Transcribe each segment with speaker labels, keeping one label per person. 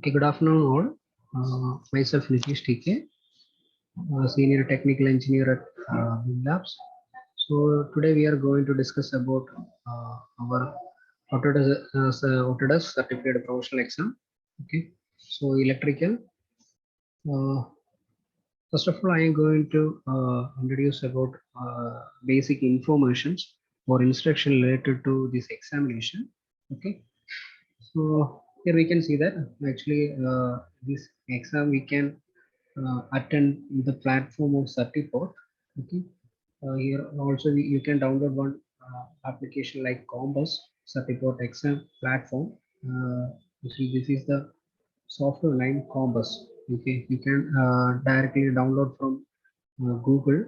Speaker 1: Okay, good afternoon all. Myself Nitish TK, Senior Technical Engineer at Big Labs. So today we are going to discuss about our Autodesk Certificate Professional Exam. Okay, so electrical. Uh, First of all, I am going to introduce about basic informations or instruction related to this examination. Okay, so here we can see that actually this exam we can attend the platform of Certiport. Okay, here also you can download one application like Compass Certiport exam platform. You see, this is the software line Compass. Okay, you can directly download from Google.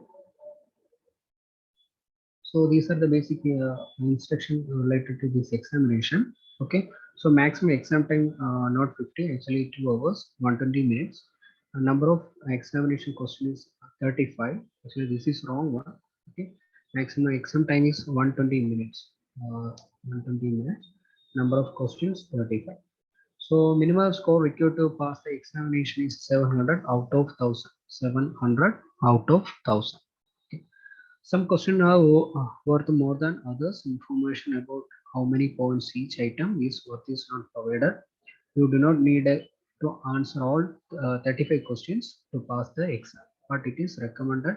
Speaker 1: So these are the basic instruction related to this examination. Okay. So maximum exam time not 50, actually 2 hours, 120 minutes. A number of examination questions is 35. Actually, this is wrong one. Okay. Maximum exam time is 120 minutes. 120 minutes. Number of questions 35. So minimum score required to pass the examination is 700 out of 1000. 700 out of 1000. Some questions are worth more than others. Information about how many points each item is worth is not provided. You do not need to answer all 35 questions to pass the exam, but it is recommended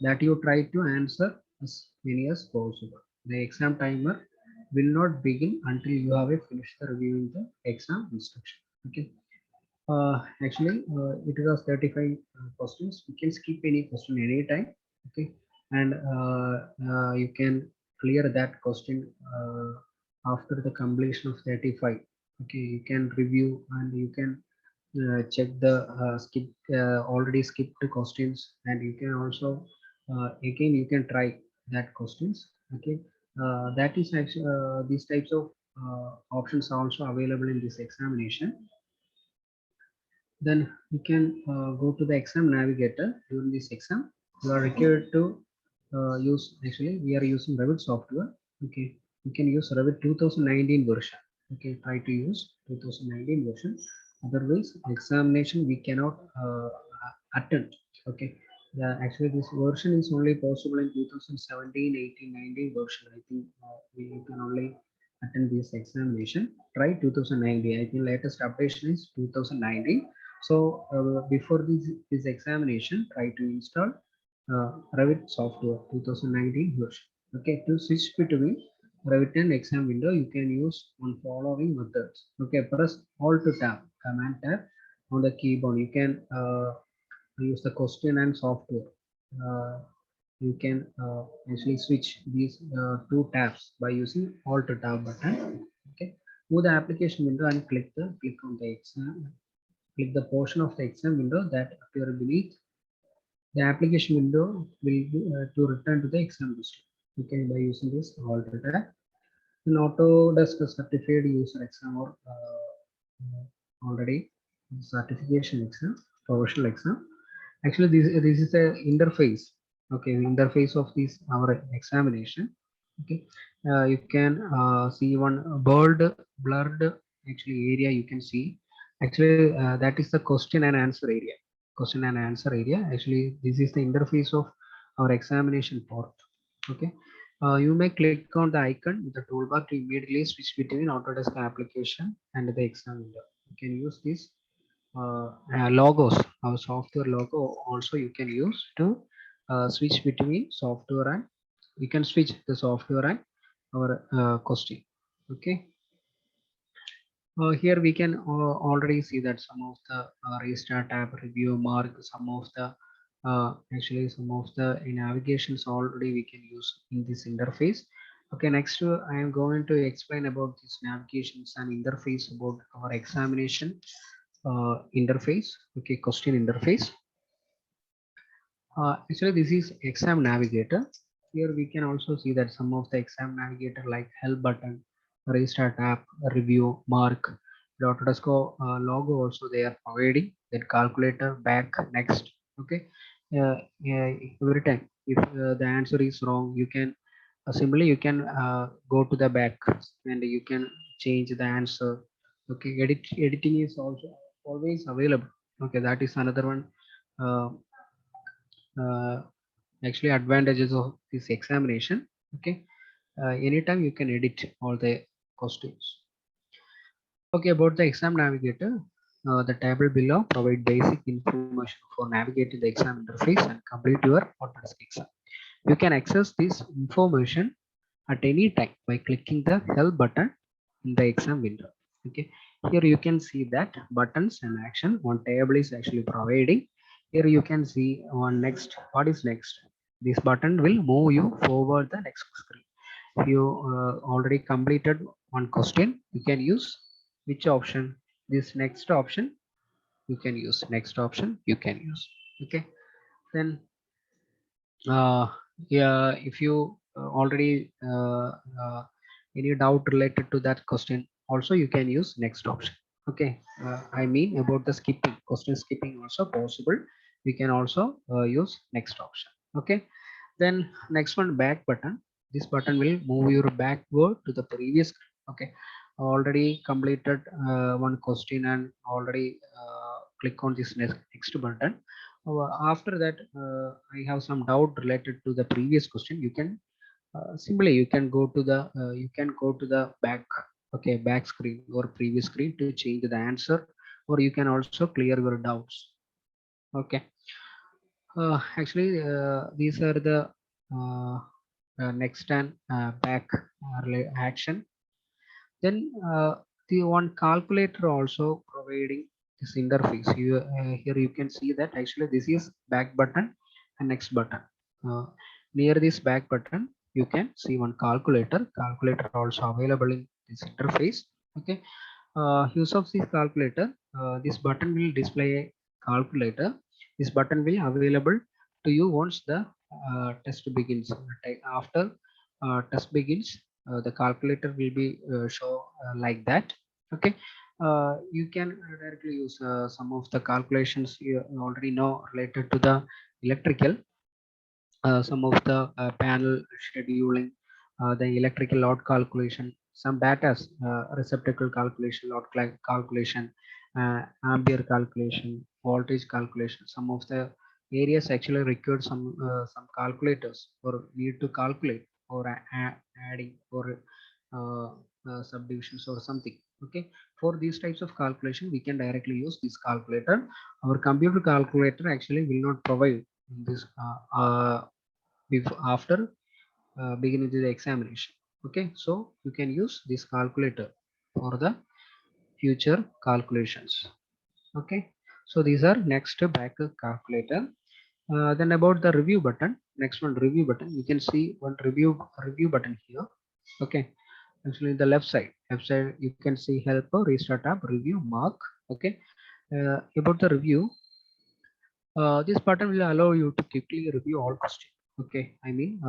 Speaker 1: that you try to answer as many as possible. The exam timer will not begin until you have finished the reviewing the exam instruction. Okay. It was 35 questions. You can skip any question anytime. Okay, and you can clear that question after the completion of 35. Okay, you can review and you can check the skip already skipped questions, and you can also again you can try that questions. Okay, that is actually these types of options are also available in this examination. Then you can go to the exam navigator. During this exam you are required to use, actually we are using Revit software. Okay, you can use Revit 2019 version. Okay, try to use 2019 version, otherwise examination we cannot attend. Okay, yeah, actually this version is only possible in 2017, 18, 19 version. I think we can only attend this examination. Try 2019. I think latest updation is 2019. So before this examination, try to install Revit software 2019 version. Okay, to switch between Revit and exam window, you can use one following methods. Okay, press Alt tab, Command tab on the keyboard. You can use the question and software. Uh, you can actually switch these two tabs by using Alt tab button. Okay, move the application window and click on the exam. Click the portion of the exam window that appear beneath the application window will be, to return to the exam list. Okay, by using this Alt tab. In Autodesk certified user exam or already certification exam, professional exam. Actually, this is a interface. Okay, the interface of this our examination. Okay, you can see one blurred actually area you can see. Actually, that is the question and answer area. Question and answer area. Actually, this is the interface of our examination port. Okay, you may click on the icon with the toolbar to immediately switch between Autodesk application and the exam window. You can use this logos, our software logo also you can use to switch between software, and you can switch the software and our question. Okay, here we can already see that some of the restart tab, review, mark, some of the actually some of the navigations already we can use in this interface. Okay, next I am going to explain about these navigations and interface about our examination interface. Okay, question interface. Actually, this is exam navigator. Here we can also see that some of the exam navigator like help button, restart app, review, mark, Autodesk logo also they are providing. Then calculator, back, next. Okay, yeah, every time if the answer is wrong, you can simply you can go to the back and you can change the answer. Okay, editing is also always available. Okay, that is another one. uh, uh, Actually advantages of this examination. Okay, anytime you can edit all the questions. Okay, about the exam navigator, the table below provide basic information for navigating the exam interface and complete your automatic exam. You can access this information at any time by clicking the help button in the exam window. Okay, here you can see that buttons and action one table is actually providing. Here you can see on next, what is next. This button will move you forward the next screen. If you already completed one question, you can use which option? This next option you can use. Next option you can use. Okay, then uh, yeah, if you already any doubt related to that question, also you can use next option. Okay, I mean about the skipping, question skipping also possible. We can also use next option. Okay, then next one, back button. This button will move your backward to the previous. Okay, already completed one question and already click on this next button. After that, I have some doubt related to the previous question. You can simply you can go to the back. Okay, back screen or previous screen to change the answer, or you can also clear your doubts. Okay, actually these are the uh, next and back action. Then the one calculator also providing this interface. Here you can see that actually this is back button and next button. uh, Near this back button you can see one calculator also available in this interface. Okay, use of this calculator, this button will display a calculator. This button will available to you once the test begins. After test begins, the calculator will be show like that. Okay, you can directly use some of the calculations you already know related to the electrical, some of the panel scheduling, the electrical load calculation, some data, receptacle calculation, calculation, ampere calculation, voltage calculation. Some of the areas actually require some calculators or need to calculate or adding or uh, subdivisions or something. Okay, for these types of calculation, we can directly use this calculator. Our computer calculator actually will not provide this before after beginning the examination. Okay, so you can use this calculator for the future calculations. Okay, so these are next backup calculator. Then about the review button, next one, review button. You can see one review button here. Okay, actually the left side you can see help, restart app, review, mark. Okay, about the review, this button will allow you to quickly review all questions. Okay, I mean,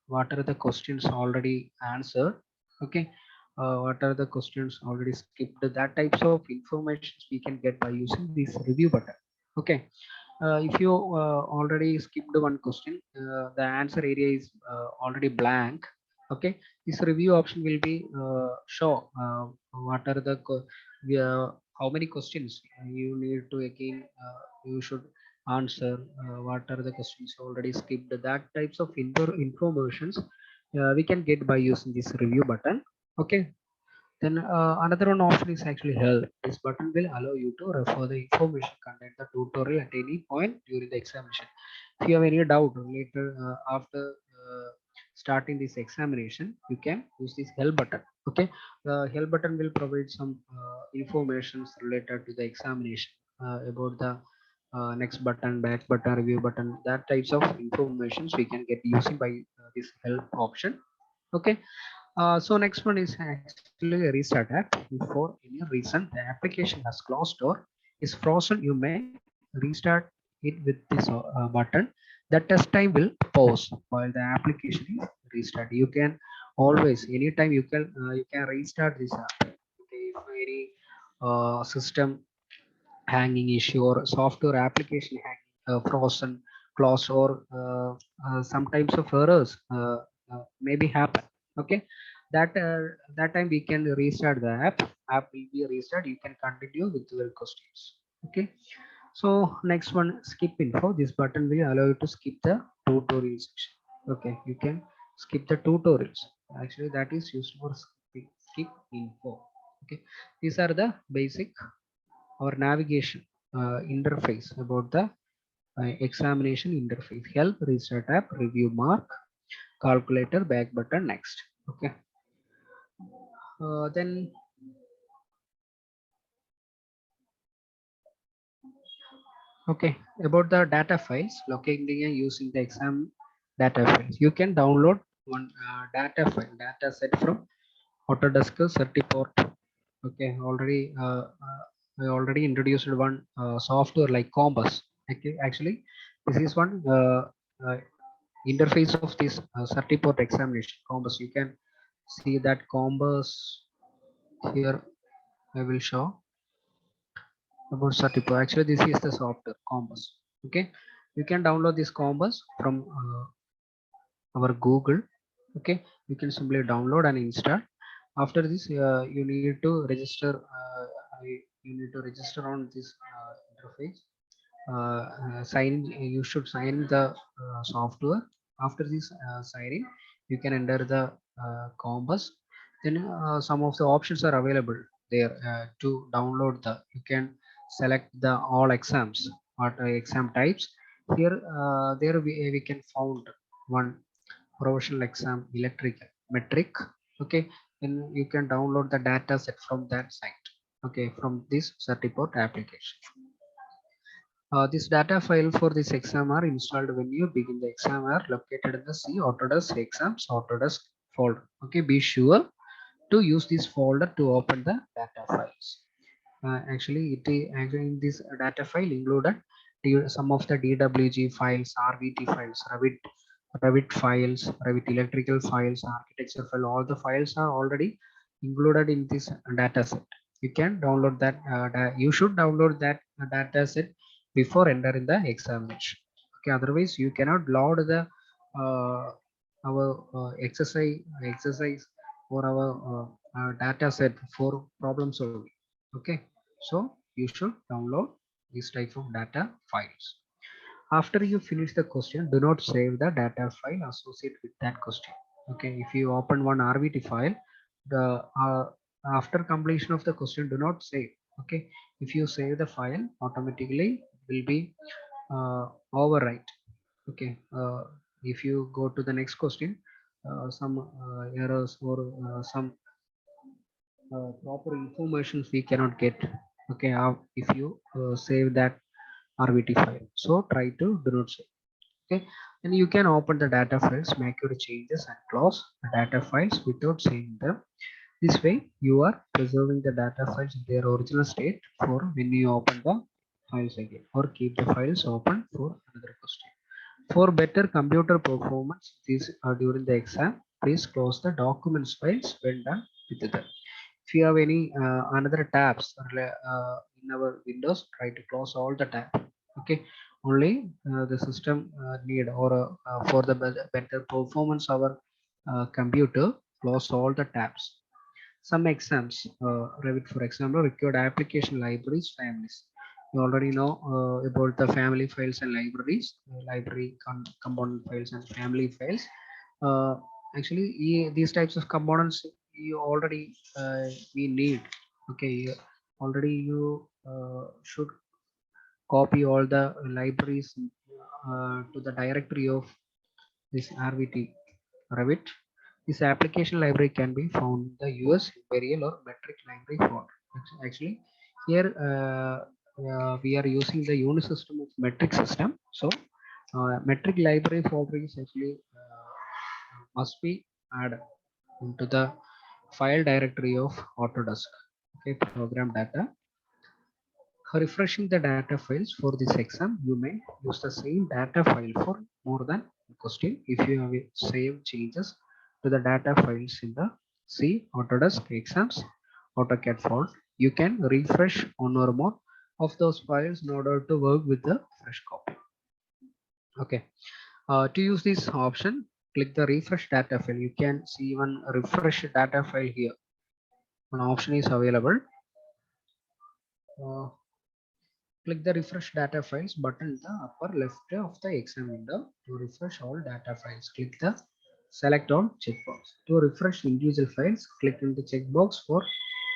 Speaker 1: what are the questions already answered? Okay, what are the questions already skipped? That types of information we can get by using this review button. Okay, if you already skipped one question, the answer area is already blank. Okay, this review option will be show what are the how many questions you need to again you should answer, what are the questions already skipped. That types of informations we can get by using this review button. Okay, then another one option is actually help. This button will allow you to refer the information content the tutorial at any point during the examination. If you have any doubt later after starting this examination, you can use this help button. Okay, the help button will provide some informations related to the examination, about the next button, back button, review button. That types of informations we can get using by this help option. Okay, so next one is actually a restart app. If for any reason the application has closed or is frozen, you may restart it with this button. The test time will pause while the application is restart. You can always, anytime you can restart this app. Okay, if any system hanging issue or software application hanging, frozen, closed, or some types of errors maybe happen. Okay, that that time we can restart the app will be restarted. You can continue with your questions. Okay. So next one, skip info. This button will allow you to skip the tutorial section. Okay, you can skip the tutorials. Actually, that is used for skip info. Okay, these are the basic or navigation interface about the examination interface. Help, restart app, review mark, calculator, back button, next. Okay, then okay, about the data files, locating and using the exam data files. You can download one data file, data set from Autodesk Certiport. Okay, I already introduced one software like Compass. Okay, actually, this is one interface of this Certiport examination. Compass. You can see that Compass here. I will show about Certiport. Actually, this is the software Compass. Okay, you can download this Compass from our Google. Okay, you can simply download and install. After this, you need to register. You need to register on this interface. Sign. You should sign the software. After this signing, you can enter the Compass. Then some of the options are available there to download the. You can select the all exams or exam types. Here, there we can found one professional exam electrical metric. Okay, then you can download the data set from that site. Okay, from this Certiport application. This data file for this exam are installed when you begin the exam are located in the C Autodesk exams Autodesk folder. Okay, be sure to use this folder to open the data files. Actually, actually in this data file included some of the DWG files, RVT files, Revit files, Revit electrical files, architecture file. All the files are already included in this data set. You can download that. You should download that data set before entering the examination. Okay, otherwise you cannot load the our exercise or our data set for problem solving. Okay, so you should download this type of data files. After you finish the question, do not save the data file associated with that question. Okay, if you open one RVT file, the after completion of the question, do not save. Okay, if you save the file, automatically will be overwrite. Okay, if you go to the next question, some errors or some proper informations we cannot get. Okay, if you save that RVT file, so try to do not save. Okay, and you can open the data files, make your changes and close the data files without saving them. This way you are preserving the data files in their original state for when you open the files again, or keep the files open for another question. For better computer performance during the exam, please close the documents files when done with them. If you have any another tabs in our windows, try to close all the tabs. Okay, only the system need or for the better performance our computer, close all the tabs. Some exams, Revit for example, required application libraries families. You already know about the family files and libraries, library component files and family files. uh, Actually, these types of components you already we need. Okay, already you should copy all the libraries to the directory of this RVT Revit. This application library can be found in the US Imperial or Metric library folder. Actually, here we are using the Unisystem of metric system. So, metric library folder is actually must be added into the file directory of Autodesk. Okay, program data. Refreshing the data files for this exam, you may use the same data file for more than one question. If you have saved changes to the data files in the C Autodesk exams AutoCAD folder, you can refresh one or more of those files in order to work with the fresh copy. Okay, to use this option, click the refresh data file. You can see one refresh data file here. One option is available. Uh, Click the refresh data files button in the upper left of the exam window to refresh all data files. Click the select all checkbox. To refresh individual files, click in the checkbox for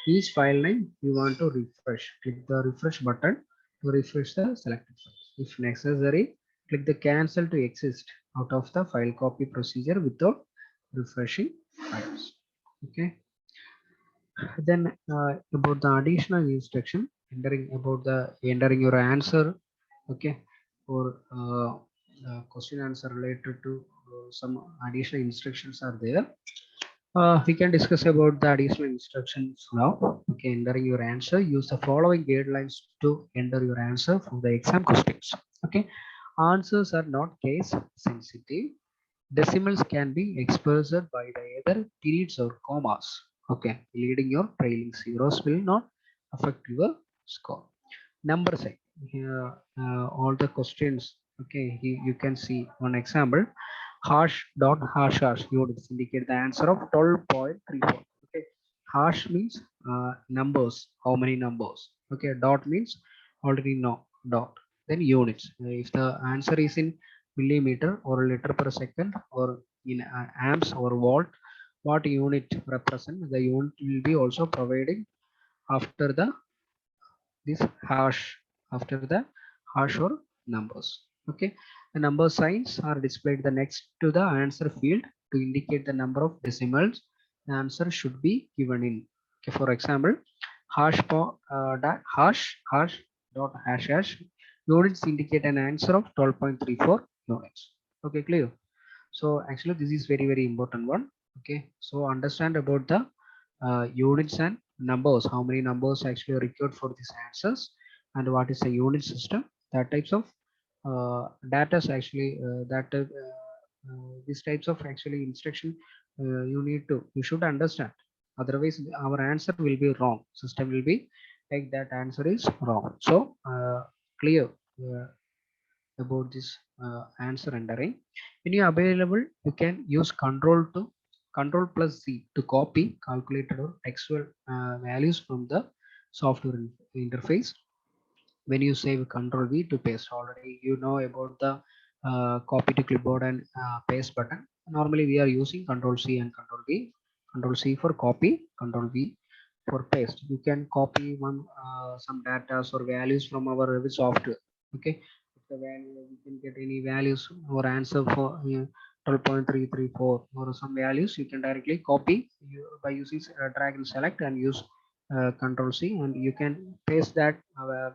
Speaker 1: each file name you want to refresh. Click the refresh button to refresh the selected files. If necessary, click the cancel to exit out of the file copy procedure without refreshing files. Okay. Then about the additional instruction, entering your answer, okay, or question answer related to some additional instructions are there. We can discuss about the additional instructions now. Okay, entering your answer, use the following guidelines to enter your answer for the exam questions. Okay, answers are not case sensitive. Decimals can be expressed by the either periods or commas. Okay, leading your trailing zeros will not affect your score. Number side here, all the questions. Okay, you can see one example. Hash dot hash hash units indicate the answer of 12.34. Okay, hash means numbers. How many numbers? Okay, dot means already know dot. Then units. If the answer is in millimeter or liter per second or in amps or volt, what unit represent? The unit will be also providing after the this hash after the hash or numbers. Okay, the number signs are displayed the next to the answer field to indicate the number of decimals the answer should be given in. Okay, for example, hash dot hash hash units indicate an answer of 12.34 units. Okay, clear. So actually this is very very important one. Okay, so understand about the units and numbers, how many numbers actually are required for these answers, and what is a unit system. That types of data is actually these types of actually instruction you should understand. Otherwise our answer will be wrong, system will be like that answer is wrong. So clear uh, about this answer rendering. When you available, you can use control plus C to copy calculated or textual values from the software interface. When you save control V to paste, already you know about the copy to clipboard and paste button. Normally we are using control C and control V. Control C for copy, control V for paste. You can copy one some data or values from our Revit software. Okay, if the value we can get any values or answer for 12.334 or some values, you can directly copy by using drag and select and use control C, and you can paste that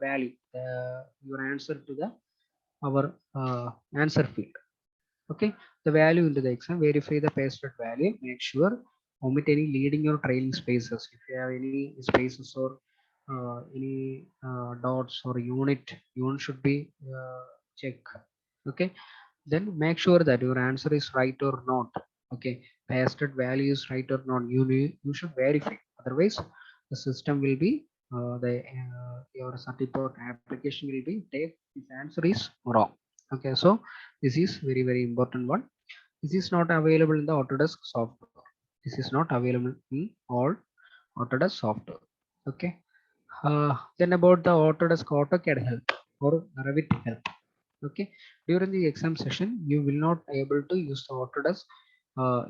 Speaker 1: value your answer to the our answer field. Okay, the value into the exam, verify the pasted value, make sure omit any leading or trailing spaces. If you have any spaces or any dots or unit should be check. Okay, then make sure that your answer is right or not. Okay, pasted value is right or not, you should verify. Otherwise the system will be the your certificate application will be take this answer is wrong. Okay, so this is very very important one. This is not available in the Autodesk software. This is not available in all Autodesk software. Okay, then about the Autodesk AutoCAD help or Revit help. Okay, during the exam session you will not able to use the Autodesk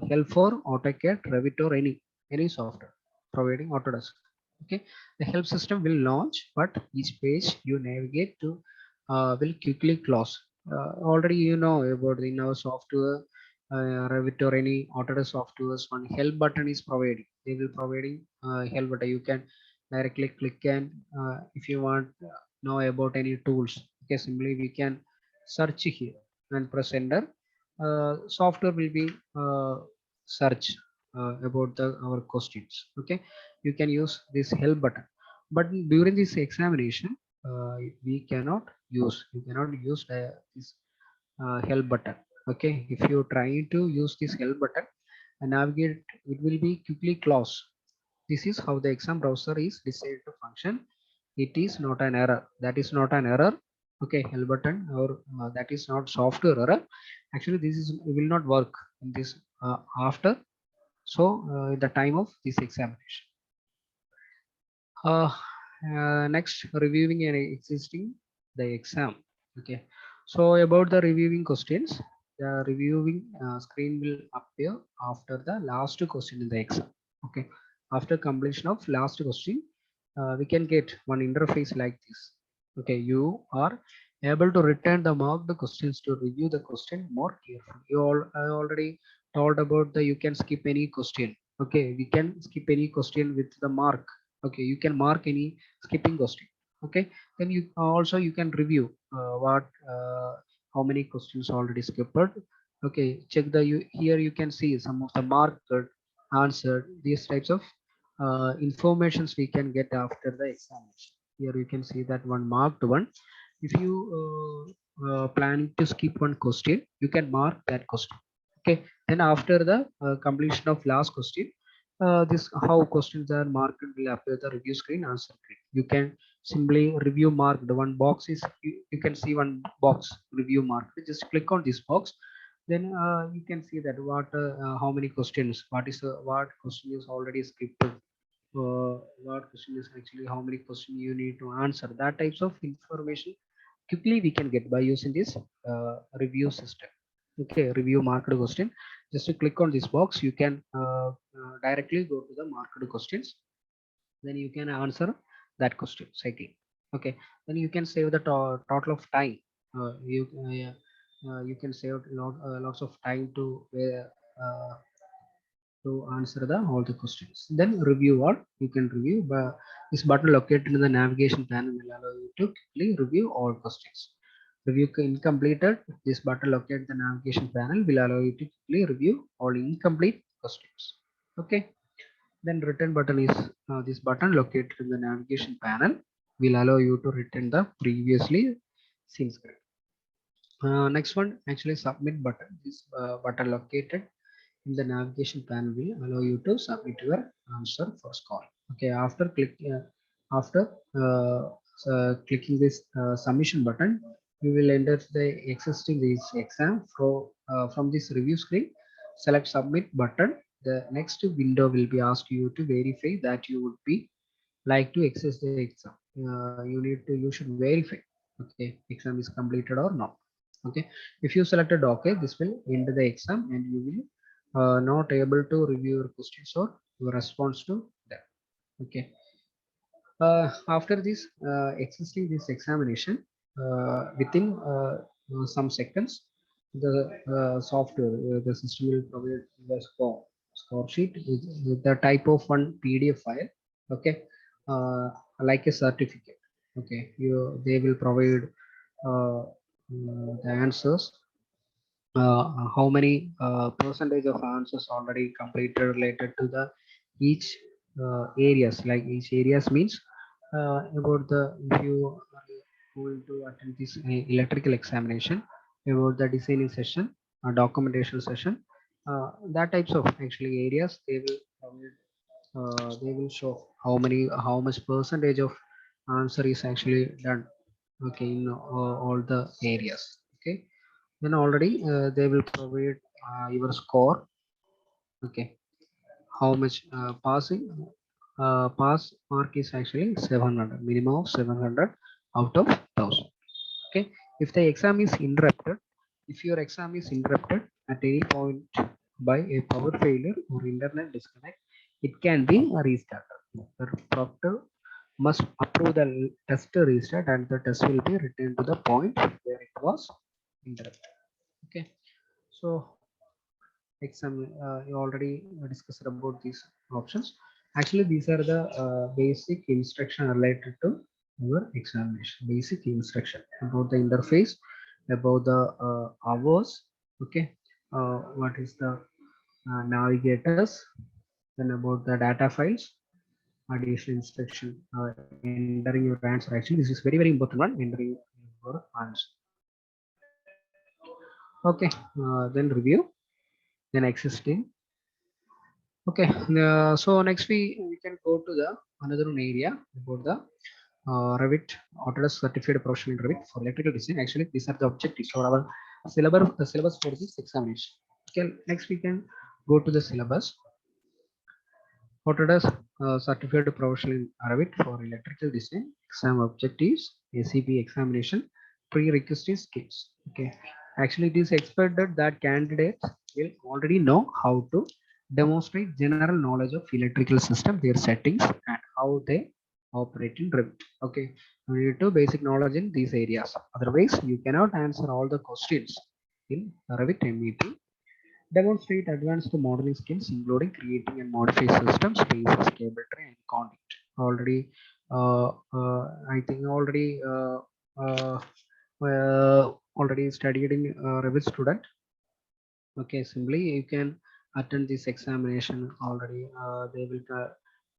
Speaker 1: help for AutoCAD, Revit or any software providing Autodesk. Okay, the help system will launch, but each page you navigate to will quickly close. Already you know about in our software Revit or any Autodesk softwares, one help button is providing. They will providing help button. You can directly click and if you want know about any tools, okay, simply we can search here and press enter. Software will be search about the our questions. Okay, you can use this help button, but during this examination we cannot use this help button. Okay, if you try to use this help button and navigate, it will be quickly closed. This is how the exam browser is decided to function. It is not an error. That is not an error. Okay, help button or that is not software error. Actually, this is will not work in this after. So the time of this examination. Uh, Next, reviewing an existing. the exam. Okay, so about the reviewing questions, the reviewing screen will appear after the last question in the exam. Okay, after completion of last question, we can get one interface like this. Okay, you are able to return the marked questions to review the question more carefully. I already told about the you can skip any question. Okay, we can skip any question with the mark. Okay, you can mark any skipping question. Okay, then you also you can review what how many questions already skipped. Okay, check the you here you can see some of the marked answered. These types of informations we can get after the examination. Here you can see that one marked one. If you planning to skip one question, you can mark that question. Okay, then after the completion of last question, this how questions are marked will appear the review screen answer screen. You can simply review mark the one box is you can see one box review mark. Just click on this box, then you can see that what how many questions, what question is already skipped, what question is actually how many questions you need to answer. That types of information quickly we can get by using this review system. Okay, review marked question. Just to click on this box, you can directly go to the marked questions. Then you can answer that question again. Okay, then you can save the total of time. You can save lots of time uh, to answer the all the questions. Then review all you can review. But this button located in the navigation panel will allow you to quickly review all questions. Review incompleted. This button located in the navigation panel will allow you to quickly review all incomplete questions. Okay. Then return button is this button located in the navigation panel will allow you to return the previously seen script. Next one actually submit button. This button located in the navigation panel will allow you to submit your answer for score. Okay, after clicking this submission button, you will enter the existing this exam from this review screen. Select submit button. The next window will be asked you to verify that you would be like to access the exam. You should verify. Okay, exam is completed or not. Okay, if you selected okay, this will end the exam and you will not able to review your questions or your response to them. Okay, after this existing this examination, within some seconds, the software the system will provide the score sheet with the type of one PDF file. Okay, like a certificate. Okay, you they will provide the answers, how many percentage of answers already completed related to the each areas. Like each areas means about the if you are going to attend this electrical examination, about the designing session, documentation session, that types of actually areas they will show how much percentage of answer is actually done. Okay, in all the areas. Okay, then already they will provide your score. Okay, how much pass mark is actually 700, minimum of 700 out of 1000. Okay, if the exam is interrupted, if your exam is interrupted at any point by a power failure or internet disconnect, it can be restarted. The proctor must approve the test restart and the test will be returned to the point where it was interrupted. Okay, so exam you already discussed about these options. Actually these are the basic instruction related to your examination. Basic instruction about the interface, about the hours. Okay, what is the navigators, then about the data files, additional instruction, entering your answer. Actually this is very important one, entering your answer. Okay, then review, then existing. Okay, so next we can go to the another one area about the Revit Autodesk Certified Professional in Revit for Electrical Design. Actually, these are the objectives for our syllabus. The syllabus for this examination. Okay, next we can go to the syllabus. Autodesk Certified Professional in Revit for Electrical Design. Exam objectives. SCP examination prerequisite skills. Okay, actually it is expected that candidates will already know how to demonstrate general knowledge of electrical system, their settings, and how they operate in Revit. Okay, you need to basic knowledge in these areas. Otherwise, you cannot answer all the questions in Revit MEP. Demonstrate advanced modeling skills, including creating and modifying systems, spaces, cable tray, and conduit. Already, I think uh, already studied in Revit student. Okay, simply you can attend this examination already. They will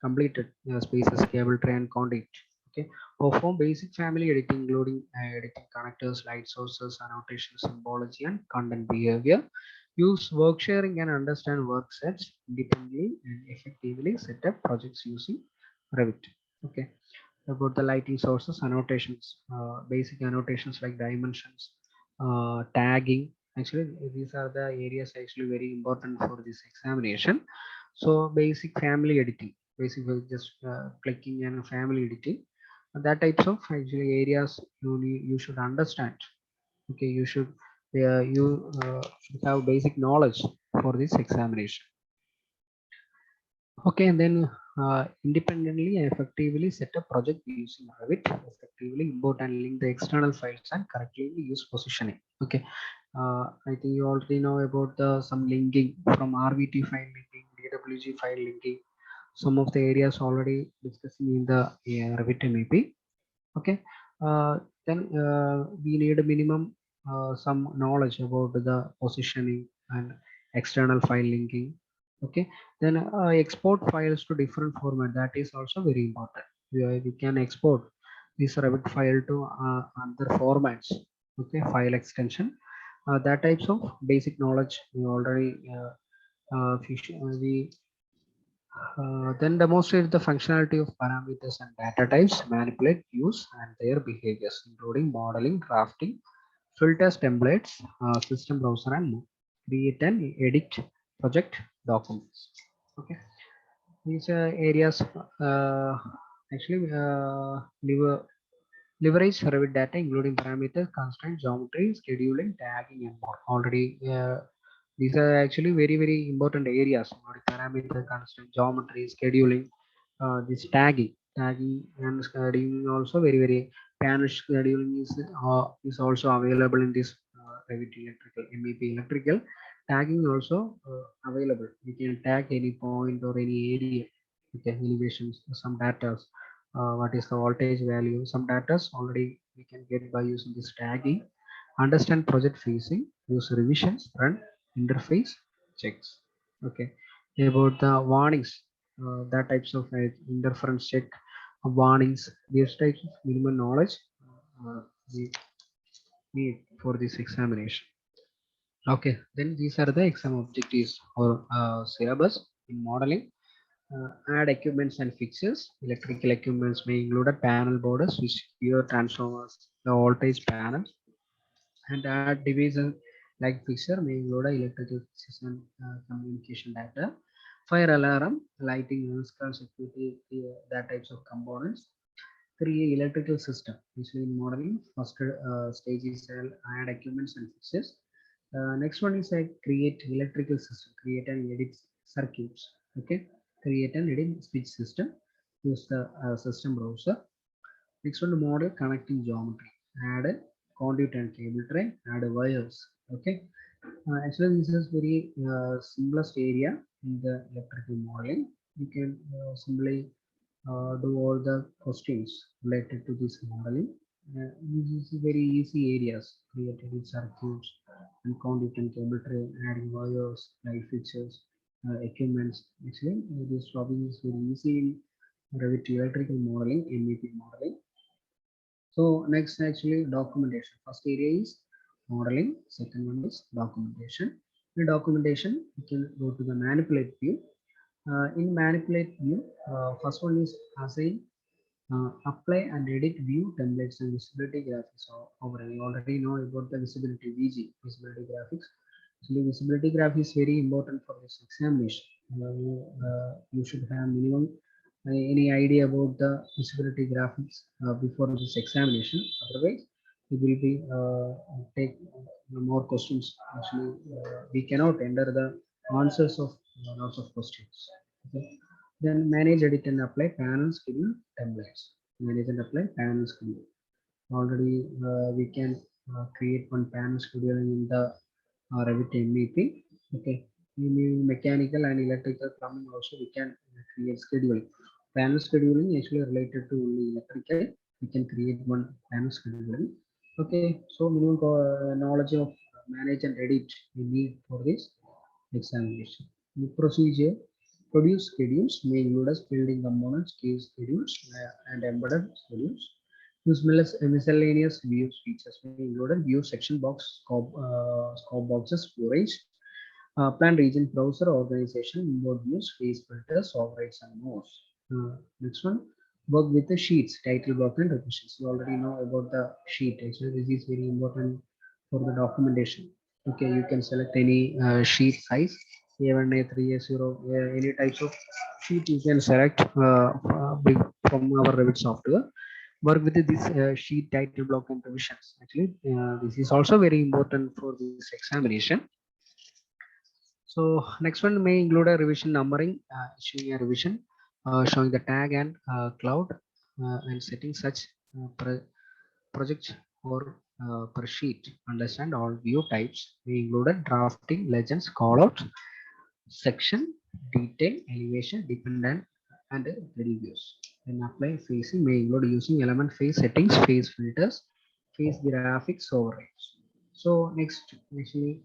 Speaker 1: complete it, spaces, cable tray, and conduit. Okay, perform basic family editing, including editing connectors, light sources, annotation, symbology, and content behavior. Use work sharing and understand work sets independently and effectively set up projects using Revit. Okay, about the lighting sources, annotations, basic annotations like dimensions, tagging. Actually, these are the areas actually very important for this examination. So basic family editing, basically just clicking and family editing. That types of actually areas you should understand. Okay, you should have basic knowledge for this examination. Okay, and then independently and effectively set a project using Revit, effectively import and link the external files and correctly use positioning. Okay, I think you already know about the some linking from RVT file linking, DWG file linking. Some of the areas already discussing in the Revit MEP. Okay, then we need a minimum some knowledge about the positioning and external file linking. Okay, then export files to different format, that is also very important. We can export this Revit file to other formats. Okay, file extension, that types of basic knowledge we already we then demonstrate the functionality of parameters and data types, manipulate, use, and their behaviors, including modeling, drafting, filters, templates, system browser, and more. Create and edit project documents. Okay, these areas actually leverage Revit data, including parameters, constraints, geometry, scheduling, tagging, and more. Already, these are actually very important areas. Parameter, constraint, geometry, scheduling, this tagging and scheduling also very panel scheduling is also available in this Revit electrical MEP electrical. Tagging also available. We can tag any point or any area. Okay, elevations, some data, what is the voltage value, some data already we can get by using this tagging. Understand project phasing, use revisions, run interface checks. Okay, about the warnings, that types of interference check, warnings, these types of minimum knowledge we need for this examination. Okay, then these are the exam objectives or syllabus in modeling. Add equipments and fixtures. Electrical equipments may include a panel borders, switch gear, transformers, the voltage panels, and add devices like fixture may include a electrical fixtures and communication data. Fire alarm, lighting, electrical security, that types of components. Create electrical system. Usually in modeling, first stage is add equipments and fixtures. Next one is create electrical system. Create and edit circuits. Okay, create and edit switch system. Use the system browser. Next one, model connecting geometry. Add a conduit and cable tray. Add a wires. Okay. Actually, this is very simplest area in the electrical modeling. You can simply do all the questions related to this modeling. This is very easy areas. Created with circuits and conduit and cable tray. Adding wires, light fixtures, equipments. Actually, this topic is very easy in Revit electrical modeling, MEP modeling. So next actually documentation. First area is modeling. Second one is documentation. In documentation, you can go to the manipulate view. In manipulate view, first one is assign, apply and edit view templates and visibility graphics. Over you already know about the visibility VG, visibility graphics. Actually, visibility graph is very important for this examination. You should have minimum Any idea about the visibility graphics before this examination? Otherwise, we will be take more questions. Actually, we cannot enter the answers of lots of questions. Okay. Then manage, edit, and apply panel schedule templates. Manage and apply panel schedule. Already, we can create one panel scheduling in the Revit MEP. Okay. In mechanical and electrical plumbing also we can create scheduling. Panel scheduling actually related to only electrical. We can create one panel scheduling. Okay. So minimum knowledge of manage and edit we need for this examination. The procedure: produce schedules may include as building components, case schedules, and embedded schedules. Use miscellaneous views features may include view section box, scope boxes, storage, plan region browser organization, import views, face filters, overrides, and more. Next one, work with the sheets, title block, and revisions. You already know about the sheet. Actually, this is very important for the documentation. Okay, you can select any sheet size, A1, A3, A0, any types of sheet you can select from our Revit software. Work with this sheet, title block, and revisions. Actually, this is also very important for this examination. So next one may include a revision numbering, issuing a revision, showing the tag and cloud, and setting such project or per sheet. Understand all view types. We included drafting, legends, callouts, section, detail, elevation, dependent, and ready views. Then apply facing may include using element face settings, face filters, face graphics, overrides. So next, actually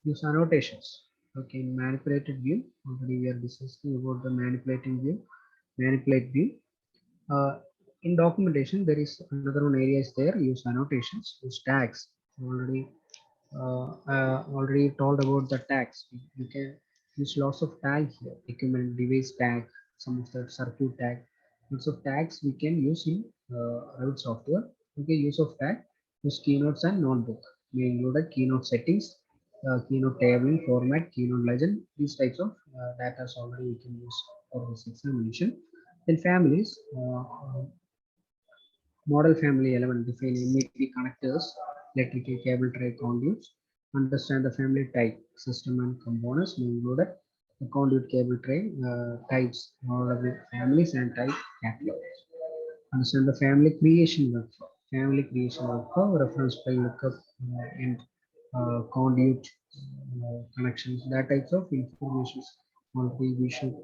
Speaker 1: use annotations. Okay, in manipulated view, already we are discussing about the manipulating view, manipulate view. Uh, in documentation, there is another one area is there. Use annotations, use tags. Already already told about the tags. You can use lots of tags here. Equipment, device tag, some of the circuit tag. Lots of tags we can use in Revit software. Okay, use of tag. Use keynotes and notebook. We included keynote settings, keynote table format, keynote legend. These types of data already we can use for this examination. Then families, model family element, define MEP connectors, electrical cable tray conduits, understand the family type, system and components included, the conduit cable tray types, model families and type catalogs. Understand the family creation workflow. Family creation workflow, reference file lookup and conduit connections, that types of information already you should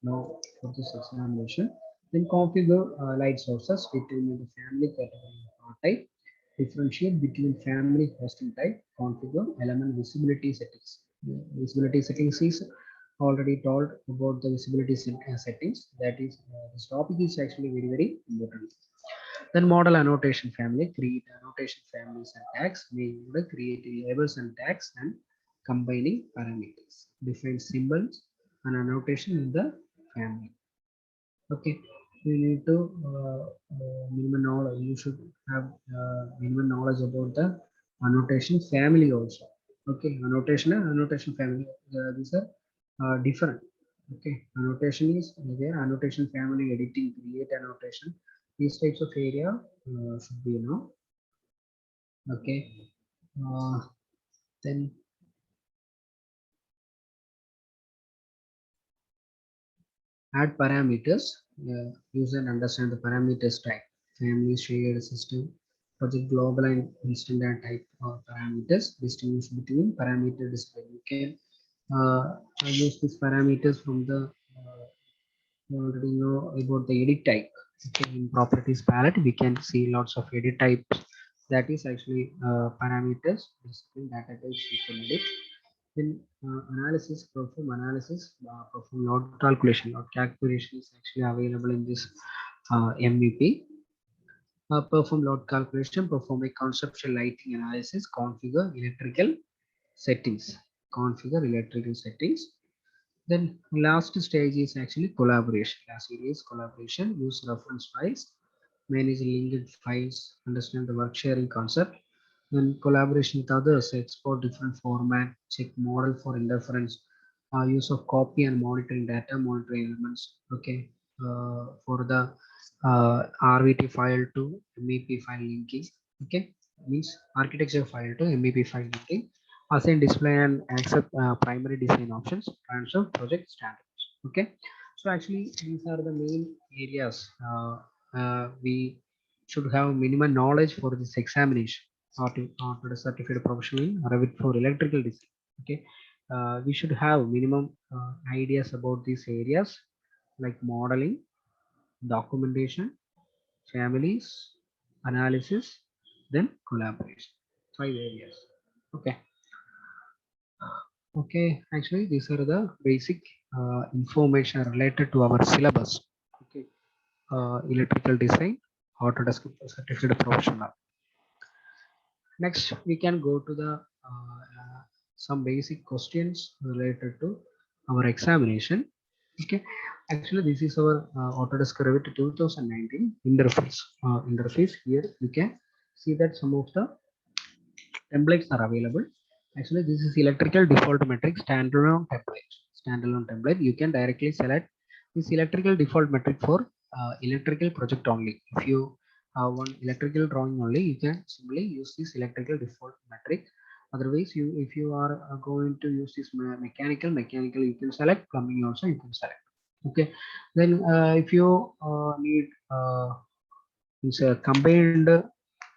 Speaker 1: know for this examination. Then configure light sources, determine the family category or type, differentiate between family hosting type, configure element visibility settings. Visibility settings is already told about the visibility settings. That is, this topic is actually very important. Then model annotation family, create annotation families and tags. We will create labels and tags and combining parameters. Define symbols and annotation in the family. Okay, you need to minimum knowledge. You should have minimum knowledge about the annotation family also. Okay, annotation and annotation family. These are different. Okay, annotation is there. Annotation family, editing, create annotation. These types of area should be okay. Uh, then add parameters. Use and understand the parameters type. Family, shared system, project global and standard type of parameters. Distinguish between parameter display. You can use these parameters from the you already know about the edit type. Okay, in properties palette, we can see lots of edit types. That is actually parameters, discipline, data types you can edit. Then analysis, perform load calculation. Load calculation is actually available in this MEP. Perform load calculation, perform a conceptual lighting analysis, configure electrical settings. Configure electrical settings. Then last stage is actually collaboration. Last area is collaboration. Use reference files, manage linked files, understand the work sharing concept. Then collaboration with others, export different format, check model for interference, use of copy and monitoring data, monitoring elements. Okay, for the RVT file to MEP file linking. Okay, means architecture file to MEP file linking. Assign display and accept primary design options. Transfer project standards. Okay, so actually these are the main areas we should have minimum knowledge for this examination. Or certified professional in Revit for electrical design. Okay, we should have minimum ideas about these areas like modeling, documentation, families, analysis, then collaboration. 5 areas. Okay. Okay. Actually, these are the basic information related to our syllabus. Okay. Electrical design, Autodesk certified professional. Next, we can go to the some basic questions related to our examination. Okay, actually, this is our Autodesk Revit 2019 interface. Interface here you can see that some of the templates are available. Actually, this is electrical default metric standalone template. Standalone template. You can directly select this electrical default metric for electrical project only. If you have one electrical drawing only, you can simply use this electrical default metric. Otherwise, if you are going to use this mechanical, you can select. Plumbing also you can select. Okay. Then if you need it's a combined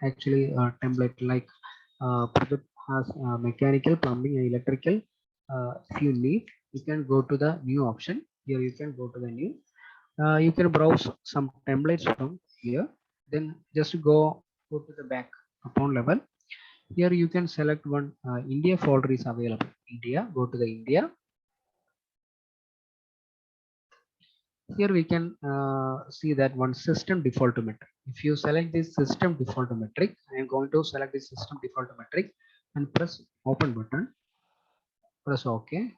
Speaker 1: actually template like project has mechanical, plumbing, and electrical. If you need, you can go to the new option. Here you can go to the new. You can browse some templates from here. Then just go to the back upon level. Here you can select one. India folder is available. India. Go to the India. Here we can see that one system default metric. If you select this system default metric, I am going to select this system default metric and press open button. Press OK.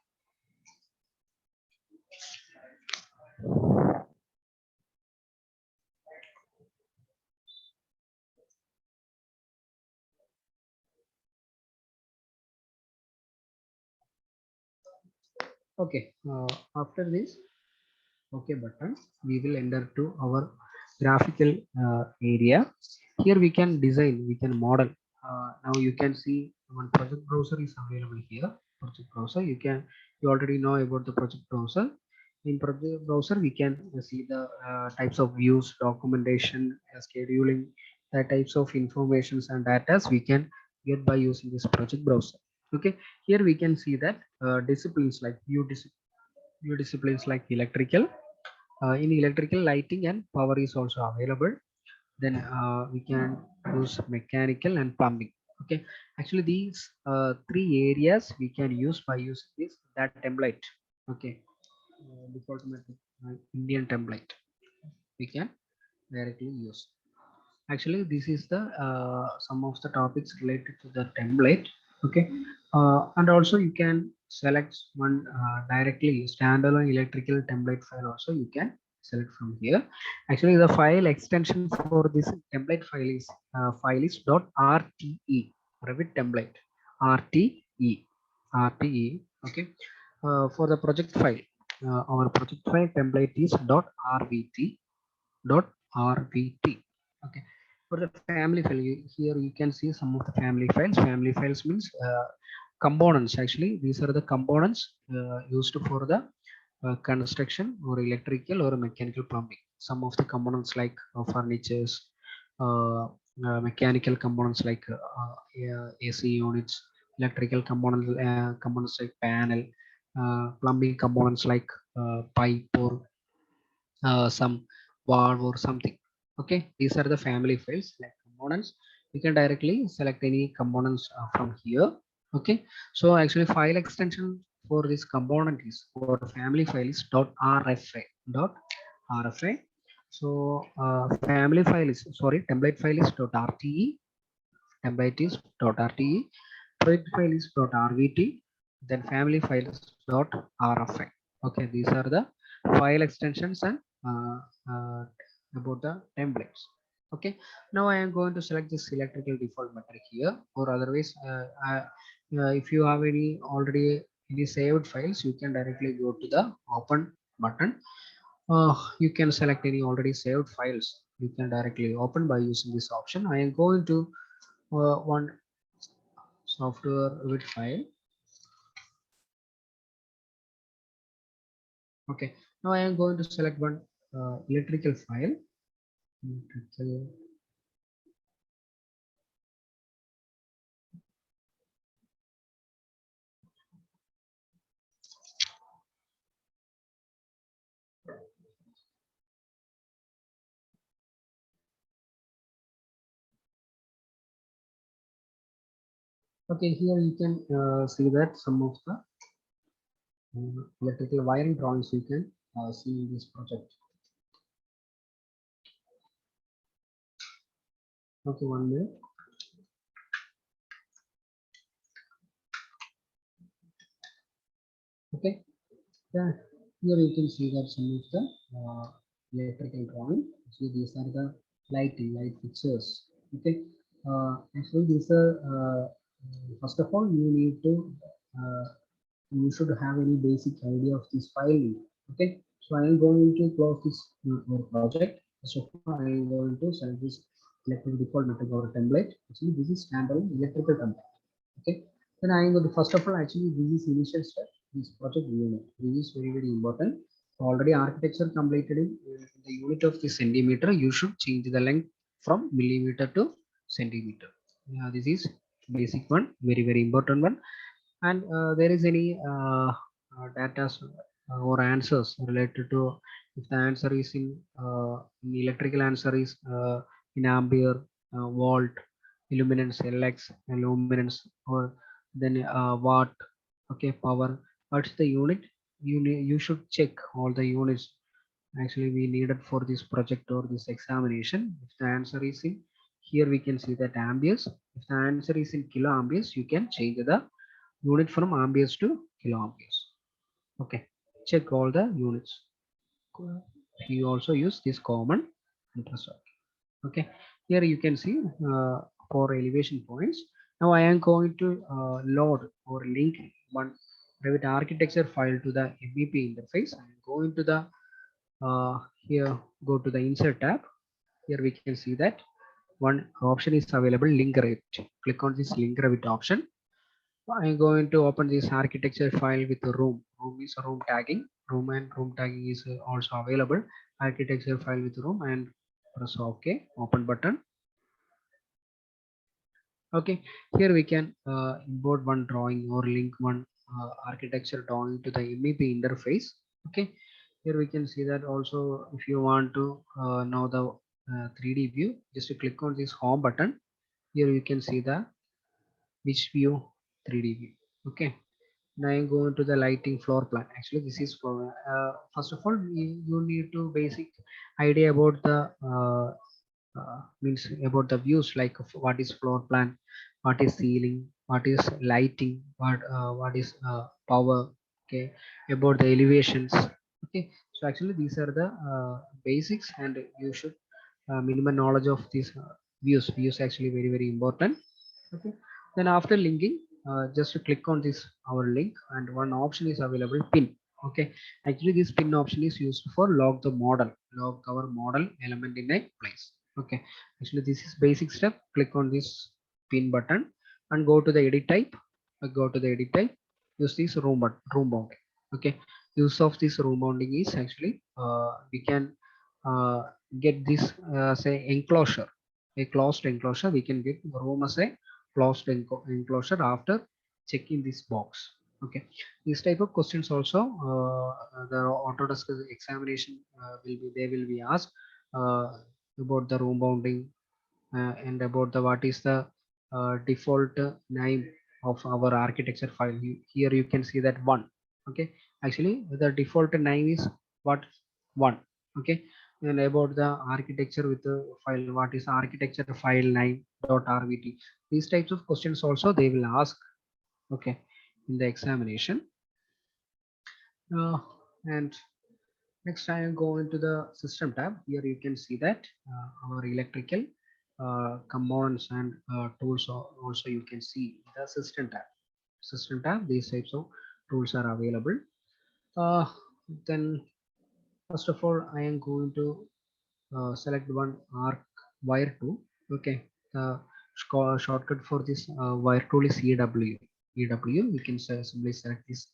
Speaker 1: Okay. After this OK button, we will enter to our graphical area. Here we can design, we can model. Now you can see one project browser is available here. Project browser, you already know about the project browser. In project browser, we can see the types of views, documentation, scheduling, the types of informations and data we can get by using this project browser. Okay, here we can see that disciplines like view disciplines like electrical. In electrical, lighting and power is also available. Then we can use mechanical and plumbing. Okay, actually these three areas we can use by using this that template. Okay, default method, Indian template we can directly use. Actually this is the some of the topics related to the template. Okay, and also you can select one directly standalone electrical template file also you can select from here. Actually the file extension for this template file is .rte, Revit template, RTE, RTE. Okay, for the project file, our project file template is .rvt, .rvt. Okay, for the family file, here you can see some of the family files. Family files means components. Actually, these are the components used for the construction or electrical or mechanical plumbing. Some of the components like furnitures, mechanical components like AC units, electrical components like panel, plumbing components like pipe or some valve or something. Okay, these are the family files like components. You can directly select any components from here. Okay, so actually file extension for this component is for family file is .rfa, .rfa. So family file is, sorry, template file is .rte, template is .rte, project file is .rvt, then family file is .rfa. Okay, these are the file extensions and uh, uh, about the templates. Okay, now I am going to select this electrical default metric here, or otherwise if you have any already any saved files, you can directly go to the open button. You can select any already saved files. You can directly open by using this option. I am going to one software with file. Okay, now I am going to select one electrical file. Electrical. Okay, here you can see that some of the electrical wiring drawings you can see in this project. Okay, 1 minute. Okay, yeah, here you can see that some of the electrical drawing. See, these are the light fixtures. Okay, actually these are first of all you need to uh, you should have any basic idea of this file name. Okay, so I am going to close this project. First of all, I am going to select this electrical default method or template. Actually, this is standalone electrical template. Okay, then I am going to first of all actually this is initial step. This project unit. This is very important. Already architecture completed in the unit of the centimeter. You should change the length from millimeter to centimeter. Yeah, this is basic one, very important one. And there is any data or answers related to if the answer is in electrical answer is in ampere, volt, luminance, lx, luminance, or then watt. Okay, power, what's the unit. You should check all the units actually we needed for this project or this examination. If the answer is in here, we can see that amperes. If the answer is in kiloamperes, you can change the unit from amperes to kiloamperes. Okay, check all the units. You also use this common interest. Okay, here you can see for elevation points. Now I am going to load or link one Revit architecture file to the MEP interface. I am going to the here, go to the insert tab. Here we can see that one option is available, link Revit. Click on this link Revit option. I'm going to open this architecture file with the room. Room is room tagging. Room and room tagging is also available. Architecture file with room and press OK. Open button. Okay, here we can import one drawing or link one architecture drawing to the MEP interface. Okay, here we can see that also if you want to know the 3D view, just to click on this home button. Here you can see the which view 3D view. Okay, now I'm going to the lighting floor plan. Actually, this is for first of all you need to basic idea about the means about the views, like what is floor plan, what is ceiling, what is lighting, what is power. Okay, about the elevations. Okay, so actually these are the basics, and you should minimum knowledge of these views actually very important. Okay, then after linking, just to click on this our link, and one option is available, pin. Okay, actually this pin option is used for log our model element in a place. Okay, actually this is basic step. Click on this pin button and go to the edit type. Go to the edit type, use this room bounding. Okay, use of this room bounding is actually we can uh, get this say enclosure, a closed enclosure. We can get room as a closed enclosure after checking this box. Okay, this type of questions also the Autodesk examination will be, they will be asked uh, about the room bounding and about the what is the default name of our architecture file. Here you can see that one. Okay, actually the default name is what, one. Okay, and about the architecture with the file, what is architecture file name dot rvt. These types of questions also they will ask. Okay, in the examination. And next I am going to the system tab. Here you can see that our electrical components and tools also you can see the system tab. System tab, these types of tools are available. Then First of all, I am going to select one arc wire tool. Okay, shortcut for this wire tool is EW. EW, you can simply select this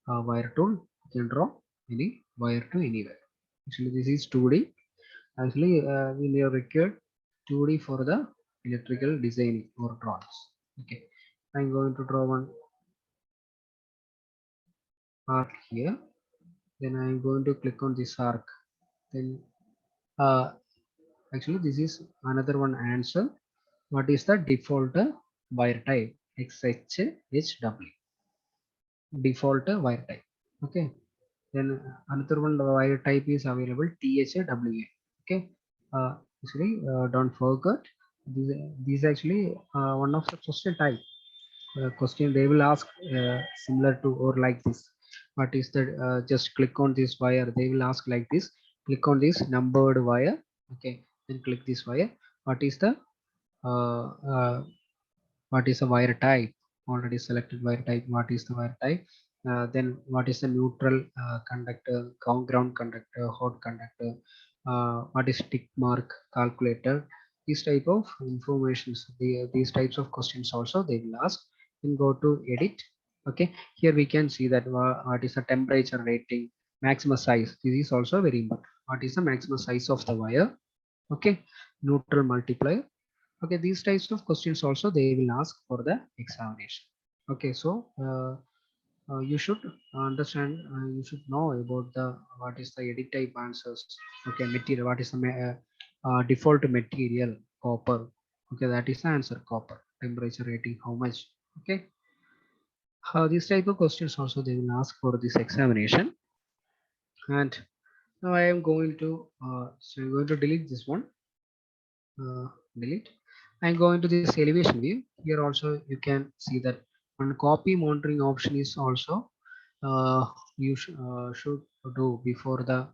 Speaker 1: wire tool. You can draw any wire to anywhere. Actually, this is 2D. Actually, we may require 2D for the electrical designing or drawings. Okay, I'm going to draw one arc here. Then I'm going to click on this arc. Then uh, actually this is another one answer. What is the default wire type? XHHW. Default wire type. Okay. Then another one wire type is available THWA. Okay. Actually, don't forget this actually one of the question type. Question they will ask similar to or like this. What is the just click on this wire, they will ask like this. Click on this numbered wire. Okay, then click this wire. What is the uh, uh, what is the wire type? Already selected wire type. What is the wire type? Then what is the neutral conductor, ground conductor, hot conductor? What is tick mark calculator? These type of informations, these types of questions also they will ask. Then go to edit. Okay, here we can see that what is the temperature rating, maximum size. This is also very important. What is the maximum size of the wire? Okay, neutral multiplier. Okay, these types of questions also they will ask for the examination. Okay, so you should understand, you should know about the what is the edit type answers. Okay, material, what is the default material? Copper. Okay, that is the answer, copper. Temperature rating, how much? Okay, these type of questions also they will ask for this examination. And now I am going to so I'm going to delete this one. uh, Delete. I'm going to this elevation view. Here also you can see that one copy monitoring option is also should do before the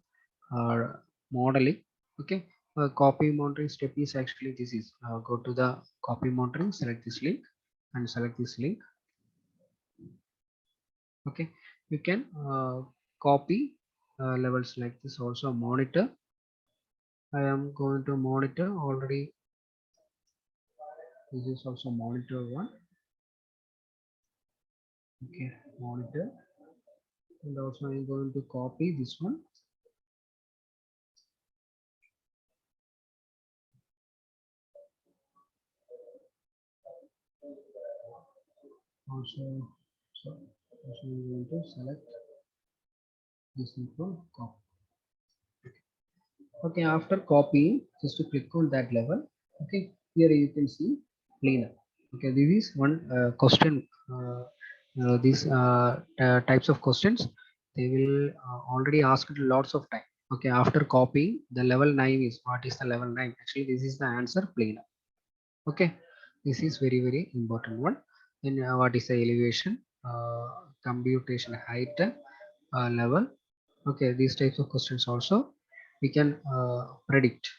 Speaker 1: uh, modeling. Okay, copy monitoring step is actually this is go to the copy monitoring, select this link and select this link. Okay, you can copy levels like this, also monitor. I am going to monitor already. This is also monitor one. Okay, monitor. And also I'm going to copy this one. Also, so also I'm going to select this info, copy. Okay, after copying, just to click on that level. Okay, here you can see cleaner. Okay, this is one question. These types of questions they will already ask lots of time. Okay, after copying, the level 9 is what is the level 9? Actually, this is the answer, planar. Okay, this is very important one. Then what is the elevation, computation height, level? Okay, these types of questions also we can predict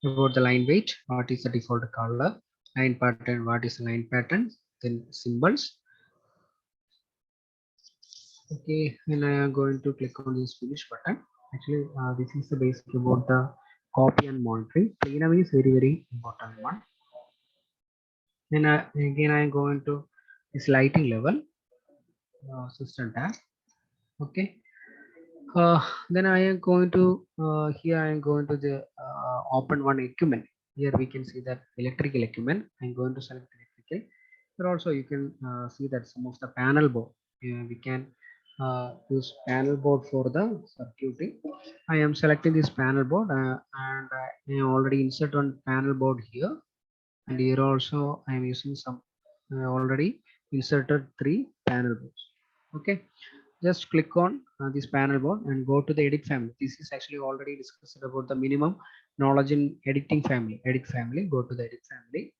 Speaker 1: about the line weight. What is the default color? Line pattern, what is the line pattern? Then symbols. Okay, and I am going to click on this finish button. Actually, this is the basic about the copy and monitoring. Cleanup is very important one. Then again I am going to this lighting level, system tab. Okay, then I am going to here I am going to the open one equipment. Here we can see that electrical equipment. I'm going to select electrical. Here also you can see that some of the panel board, we can use panel board for the circuiting. I am selecting this panel board, and I already insert one panel board here. And here also I am using some already inserted 3 panel boards. Okay, just click on this panel board and go to the edit family. This is actually already discussed about the minimum knowledge in editing family. Edit family, go to the edit family.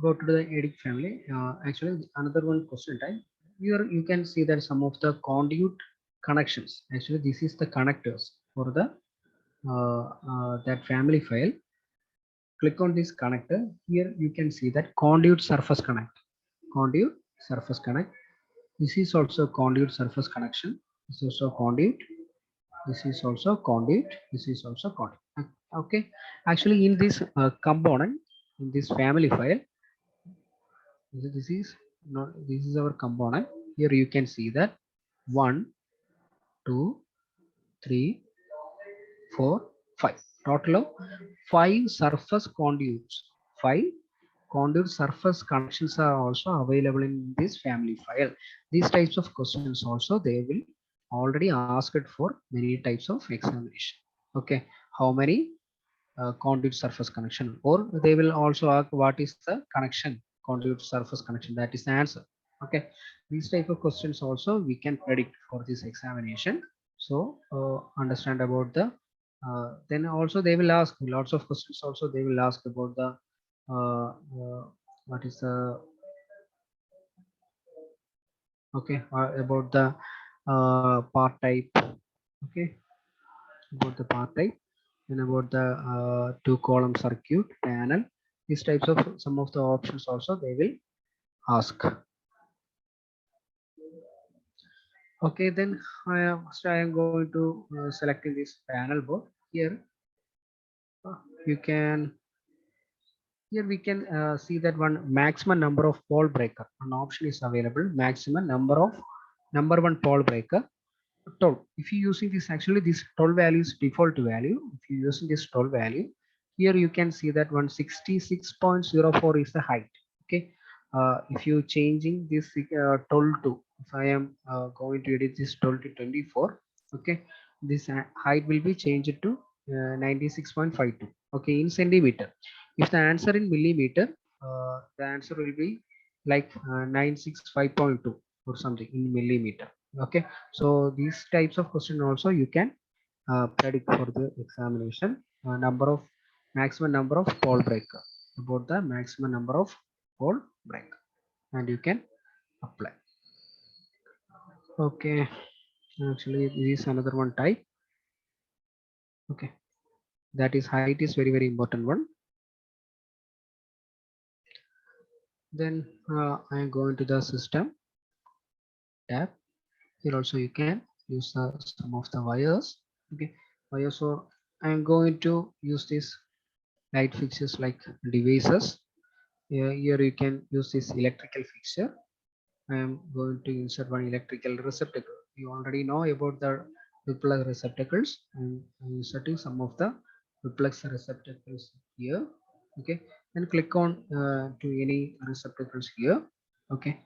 Speaker 1: Go to the edit family. Actually another one question type. Here you can see that some of the conduit connections. Actually this is the connectors for the that family file. click on this connector. Here you can see that conduit surface connect. Conduit surface connect. This is also conduit surface connection. This is also conduit. This is also conduit. This is also conduit. Okay. Actually, in this component, in this family file, this is not. This is our component. Here you can see that 1, 2, 3, 4, 5. Total of 5 surface conduits. 5 conduit surface connections are also available in this family file. These types of questions also they will already asked for many types of examination. Okay, how many conduit surface connection, or they will also ask what is the connection, conduit surface connection, that is the answer. Okay, these type of questions also we can predict for this examination. So understand about the then also they will ask lots of questions, also they will ask about the uh, uh, what is the okay about the part type. Okay, about the part type, and about the two column circuit panel. These types of some of the options also they will ask. Okay, then I am going to select this panel board. Here you can, here we can see that one maximum number of pole breaker, an option is available, maximum number of number one pole breaker 12. If you using this, actually this 12 value is default value. If you using this 12 value, here you can see that 166.04 is the height. Okay, if you changing this 12 to, if I am going to edit this 12 to 24, okay, this height will be changed to 96.52. Okay, in centimeter. If the answer in millimeter, the answer will be like 965.2 or something in millimeter. Okay, so these types of question also you can predict for the examination. Number of maximum number of pole breaker, about the maximum number of pole breaker, and you can apply. Okay, actually this is another one type. Okay, that is height is very important one. Then I am going to the system tab. Here also you can use some of the wires. Okay, wires. So I am going to use this light fixtures like devices. Here you can use this electrical fixture. I am going to insert one electrical receptacle. You already know about the duplex receptacles. I'm inserting some of the duplex receptacles here. Okay, and click on to any receptacles here. Okay,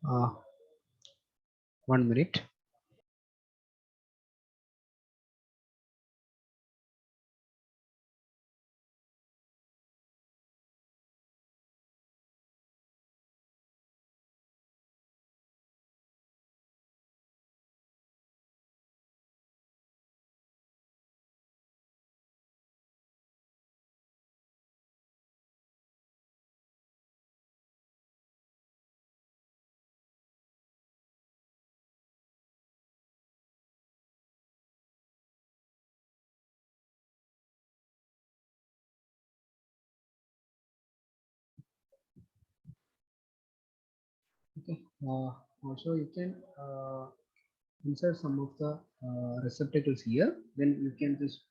Speaker 1: uh, 1 minute. Okay, also you can insert some of the receptacles here. Then you can just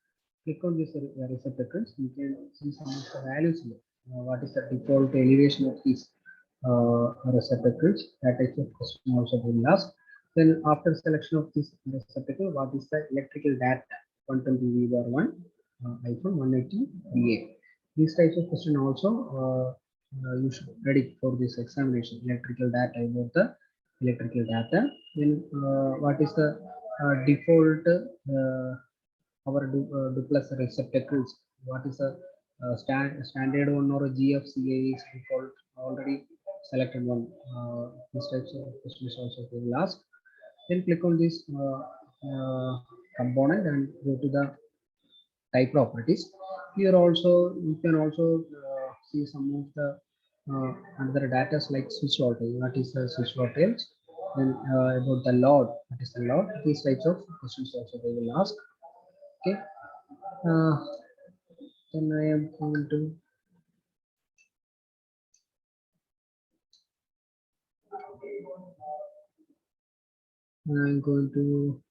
Speaker 1: click on this receptacles. You can see some of the values here. What is the default elevation of these receptacles? That type of question also will ask. Then after selection of this receptacle, what is the electrical data? 120 V bar 1, iPhone 180 VA. These types of question also you should predict for this examination. Electrical data about the electrical data. Then what is the default our duplex receptacles? What is the standard one or a GFCA is default already selected one. These types of questions also they will ask. Then click on this component and go to the type properties. Here also you can also see some of the another data like switch voltage. What is the switch voltage? Then about the load. What is the load? These types of questions also they will ask. Okay. Uh, then I am going to I'm going to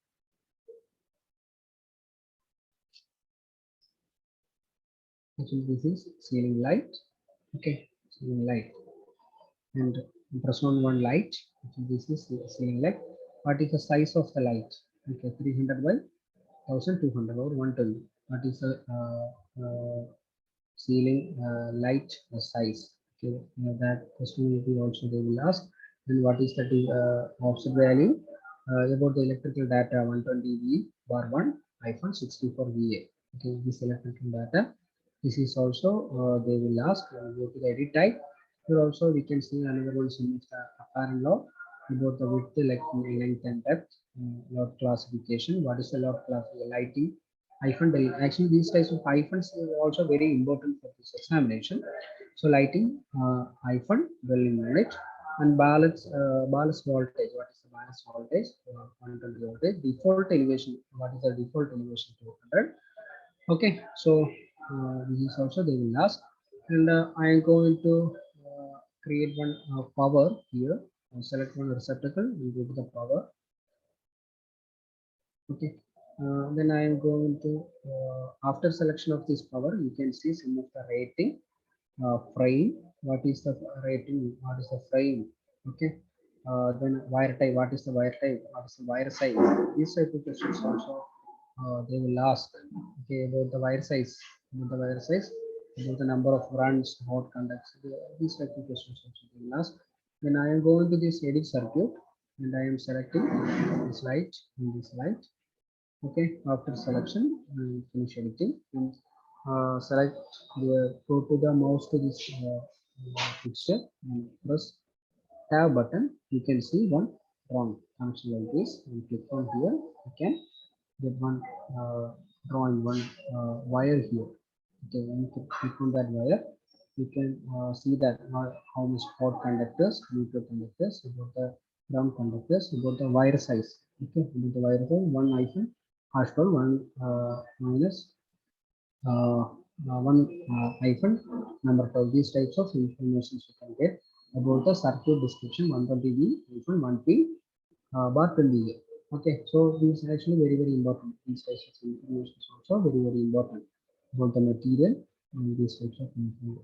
Speaker 1: actually this is ceiling light. Okay, ceiling light, and press on one light. This is ceiling light. What is the size of the light? Okay, 300 by 1200 or 120. What is the ceiling light size? Okay, that question will be also they will ask. And what is the offset value about the electrical data 120 V bar 1 hyphen 64 VA? Okay, this electrical data. This is also they will ask. Go to the edit type. Here also we can see another one is the apparent law about the width, like length and depth, load classification. What is the load class lighting? Hyphen del. Actually, these types of hyphens are also very important for this examination. So lighting, hyphen, dwelling unit, and ballast voltage. What is the ballast voltage? 120 voltage. Default elevation. What is the default elevation? 200. Okay, so this is also they will ask, and I am going to create one power here. Select one receptacle. We go to the power. Okay, then I am going to after selection of this power, you can see some of the rating. Frame, what is the rating? What is the frame? Okay, then wire type, what is the wire type? What is the wire size? These type of questions also they will ask. Okay, about the wire size, about the wire size, about the number of runs, hot conducts. These type of questions also they will ask. Then I am going to this edit circuit, and I am selecting this light and this light. Okay, after selection, finish editing, and select the go to the mouse to this picture and press tab button. You can see one drawing connection like this, and click on here. You can get one drawing, one wire here. Okay, when you click on that wire, you can see that how much hot conductors, neutral conductors, about the ground conductors, about the wire size. Okay, about the wire size, one iPhone hash code, one minus uh, one hyphen number 12. These types of information you can get about the circuit description 120 V hyphen 1P bar 20. Okay, so this is actually very very important. These types of information is also very very important about the material and these types of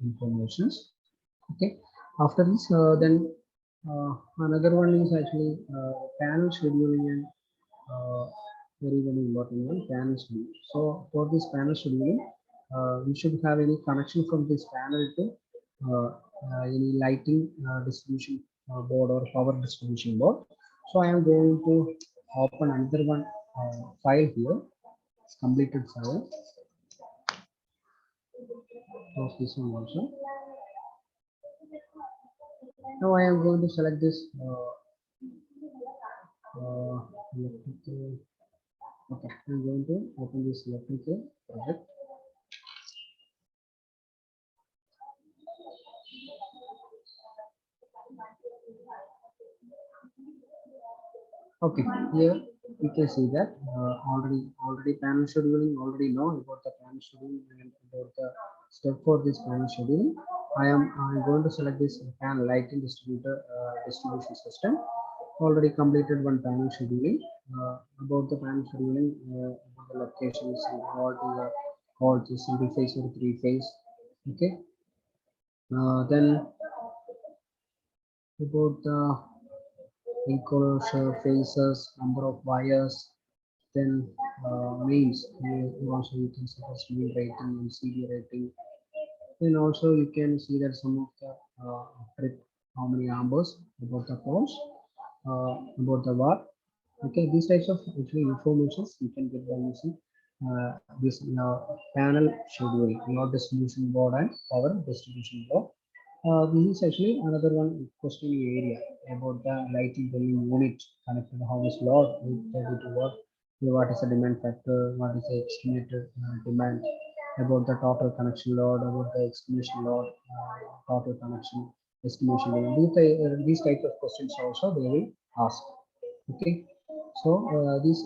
Speaker 1: informations. Okay, after this, then another one is actually panel scheduling and uh, very very important one, panel scheduling. So for this panel scheduling, we should have any connection from this panel to uh, any lighting distribution board or power distribution board. So I am going to open another one file here. It's completed file. Close this one also. Now I am going to select this electrical. Okay, I'm going to open this electrical project. Okay, here you can see that already panel scheduling, already know about the panel scheduling and about the step for this panel scheduling. I'm going to select this panel lighting distributor distribution system. Already completed one panel scheduling. About the panel scheduling, about the locations and what is the called to single phase or three phase. Okay, then about the enclosure phases, number of wires, then mains. Also you can see the main rating and CD rating. Then also you can see that some of the trip, how many amperes, about the poles, about the watt. Okay, these types of actually informations you can get by using this panel schedule, not distribution board and power distribution board. This is actually another one question area about the lighting dwelling unit connected, how much load to work, what is the demand factor, what is the estimated demand, about the total connection load, about the estimation load, total connection estimation load. These types of questions also they will ask. Okay, so these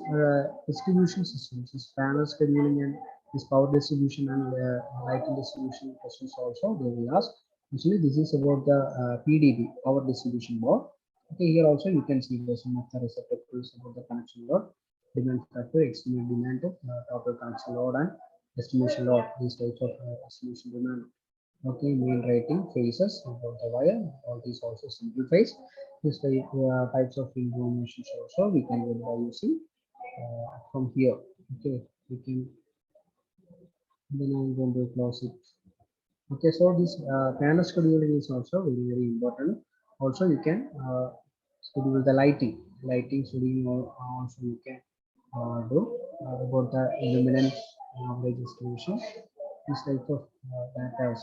Speaker 1: distribution systems, this panel scheduling and this power distribution and lighting distribution questions also they will ask. Actually, this is about the PDB, power distribution board. Okay, here also you can see the some of the receptacles about the connection load, demand factor, external demand, total connection load, and estimation load. These types of estimation demand. Okay, main rating phases about the wire. All these also simplifies. These types of information also we can get by using from here. Okay, we can. Then I'm going to close it. Okay, so this panel scheduling is also very important. Also, you can schedule the lighting scheduling also you can do about the luminance average distribution. This type of data.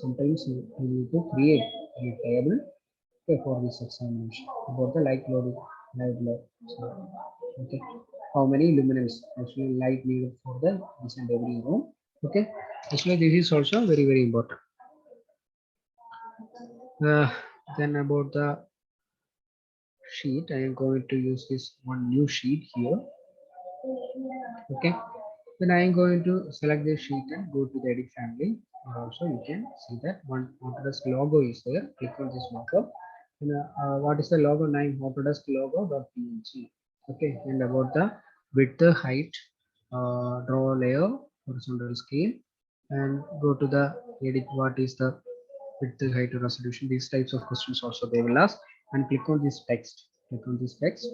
Speaker 1: Sometimes you need to create a table, okay, for this examination about the light load. So, okay, how many luminance actually light needed for the each and every room. Okay, actually this is also very important. uh, then about the sheet, I am going to use this one new sheet here. Okay, then I am going to select this sheet and go to the edit family, and also you can see that one Autodesk logo is there. Click on this logo, and what is the logo name? Autodesk logo.png. Okay, and about the width, height, draw layer, horizontal scale, and go to the edit. What is the width, height, resolution? These types of questions also they will ask. And click on this text. Click on this text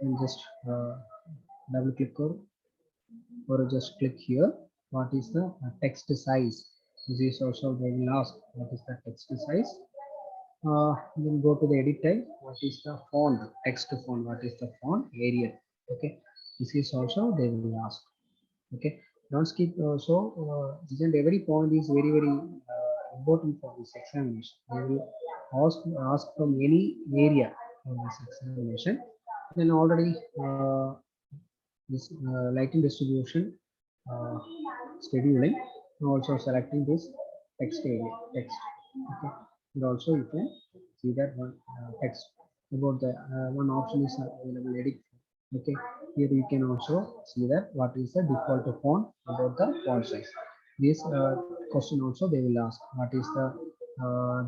Speaker 1: and just double click or just click here. What is the text size? This is also they will ask what is the text size. Then go to the edit type. What is the font? Text font. What is the font? Arial. Okay. This is also they will ask. Okay. Don't skip. Each and every point is very important for this examination. They will ask from any area for this examination. Then already this lighting distribution uh, scheduling, and also selecting this text area text. Okay, and also you can see that one text about the one option is available edit. Okay, here you can also see that what is the default font about the font size. This question also they will ask what is the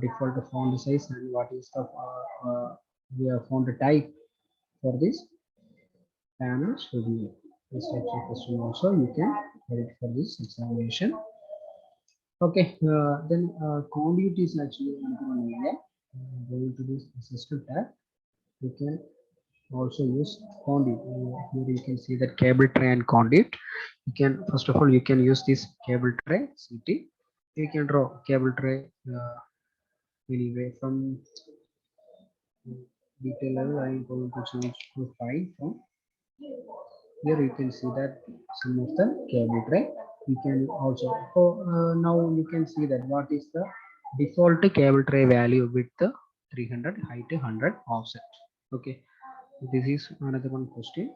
Speaker 1: default font size and what is the font type for this panel schedule. This types of question also you can edit for this examination. Okay, then conduit is actually another one area. Going to this system tab, you can also use conduit. Here you can see that cable tray and conduit. You can first of all you can use this cable tray CT. You can draw cable tray anyway from detail level. I am going to change to 5 from. Here you can see that some of the cable tray. You can also now you can see that what is the default cable tray value with the 300 height 100 offset. Okay, this is another one question.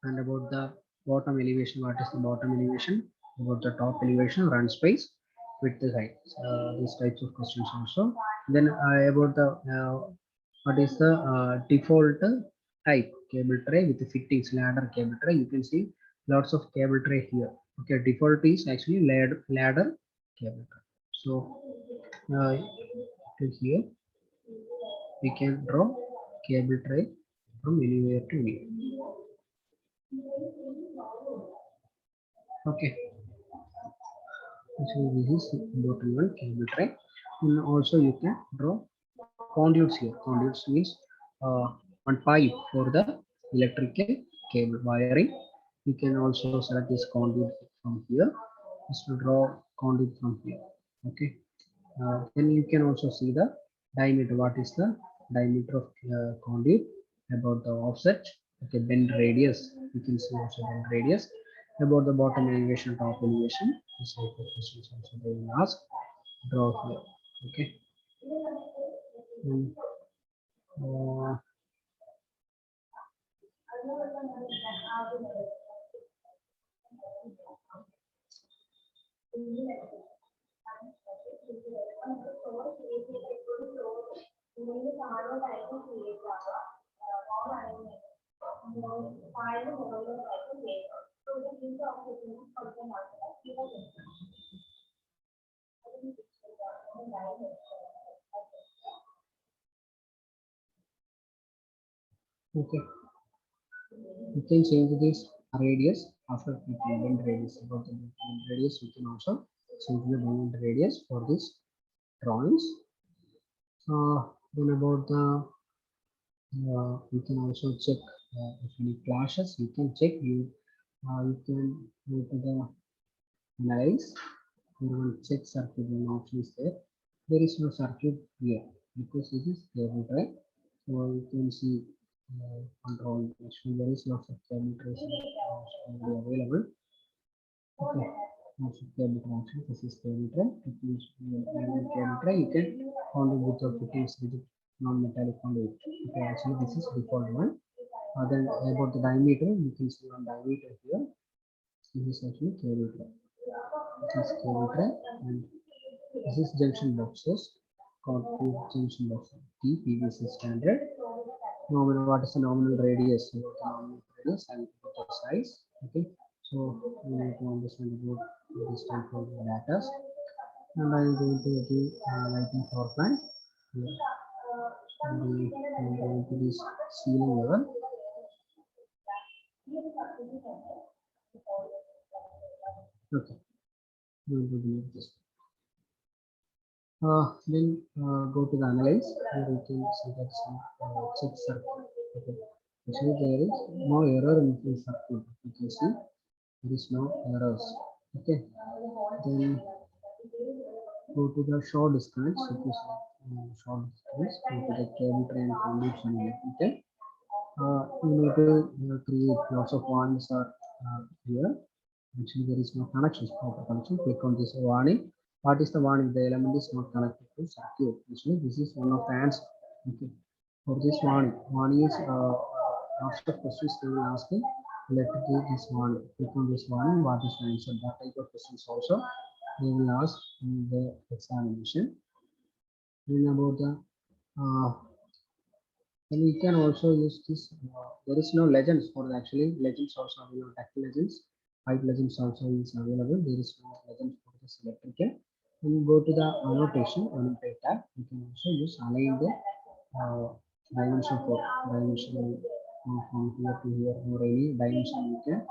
Speaker 1: And about the bottom elevation, what is the bottom elevation? About the top elevation, run space, width, height. These types of questions also. Then about the what is the default type cable tray with the fittings ladder cable tray? You can see lots of cable tray here. Okay, default is actually ladder cable tray. So to here we can draw cable tray from anywhere to anywhere. Okay, so this is bottom one cable tray. And also you can draw conduits here. Conduits means one pipe for the electrical cable wiring. You can also select this conduit from here. Just to draw conduit from here. Okay. Then you can also see the diameter. What is the diameter of conduit? About the offset. Okay, bend radius. You can see also bend radius. About the bottom elevation, top elevation. This type of questions also they will ask. Draw here. Okay. Mm, uh, Okay, you can change this radius after clicking bend radius. About the bend radius, you can also change the bend radius for this drawings. Then about the you can also check if any clashes. You can check you can go to the analyze. You will check circuit and option is there. There is no circuit here because this is cable drive. So you can see control. Actually, there is lots of cable trace already available. Okay, lots of cable option. This is cable tray. If you use cable tray, you can conduit without putting rigid non-metallic conduit. Okay, actually this is default one. Then about the diameter, you can see one diameter here. This is actually cable tray. This is cable tray, and this is junction boxes. Concrete junction box. T PVC standard. Nominal, what is the nominal radius? About the nominal radius and the size. Okay, so we need to understand about this type of data. And I am going to do lighting floor plan. Here. And we are going to this ceiling level. Okay, we will do this. Then go to the analyze. Here we can see that some check circuit. Okay. Actually, there is no error in this circuit. You can see there is no errors. Okay. Then go to the short disconnects. If you see short disconnects, go to the cable tray and conduits and okay. You need to create lots of warnings are here. Actually, there is no connection. Proper connection. Click on this warning. What is the warning? The element is not connected to circuit. Actually, this is one of the answers. Okay. For this warning is lots of questions they will ask me. Let me give this warning. Click on this warning. What is the answer? That type of questions also they will ask in the examination. Then about the and we can also use this. There is no legends for the actually legends also available. Tactile legends, pipe legends also is available. There is no legends for this electrical. When you go to the annotate tab, you can also use align the dimension for dimension from here to here or any dimension you can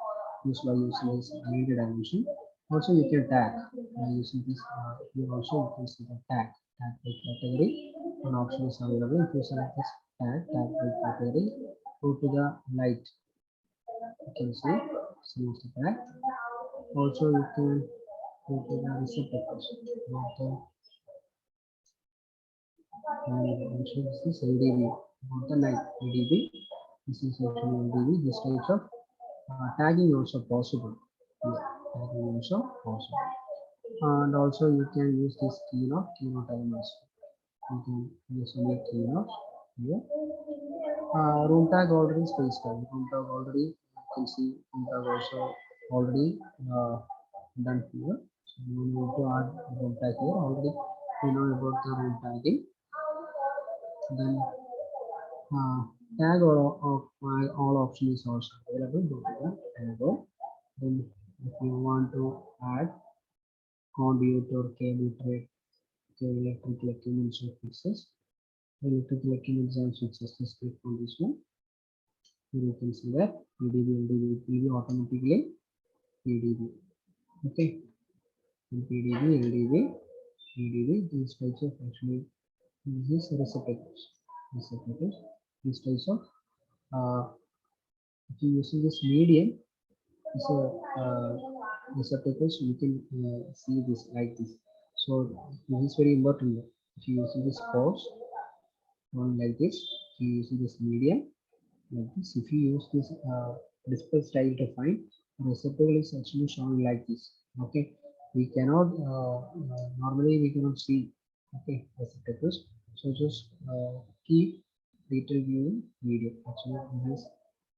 Speaker 1: use by using this aligned dimension. Also, you can tag by using this. Here also you can see the tag by category. One option is available. If you select this tag by category, go to the light. You can see some of the tag. Also, you can go to the receptacles. And also this is LDB, not the light LDB. This is actually LDB. This types of tagging also possible. Yeah, tagging also possible. And also you can use this keynote elements. You can use only keynote here. Room tag already space tag. Room tag already you can see room tag also already done here. So you need to add room tag here already. We know about the room tagging. Then tag all option is also available. Go to the tag. Then if you want to add conduit or cable tray, electrical equipment and fixes, electrical equipment and switches, just click on this one. Here you can see that PDB will be automatically PDB. Okay, PDB, LDB, PDB. These types of actually this is receptacles. These types of if you using this medium, so receptacles you can see this like this. So this is very important. If you using this course one like this, if you using this medium like this, if you use this display style to find, receptacle is actually showing like this. Okay, we cannot normally we cannot see. Okay, receptacles. So just keep detail view medium. Actually, this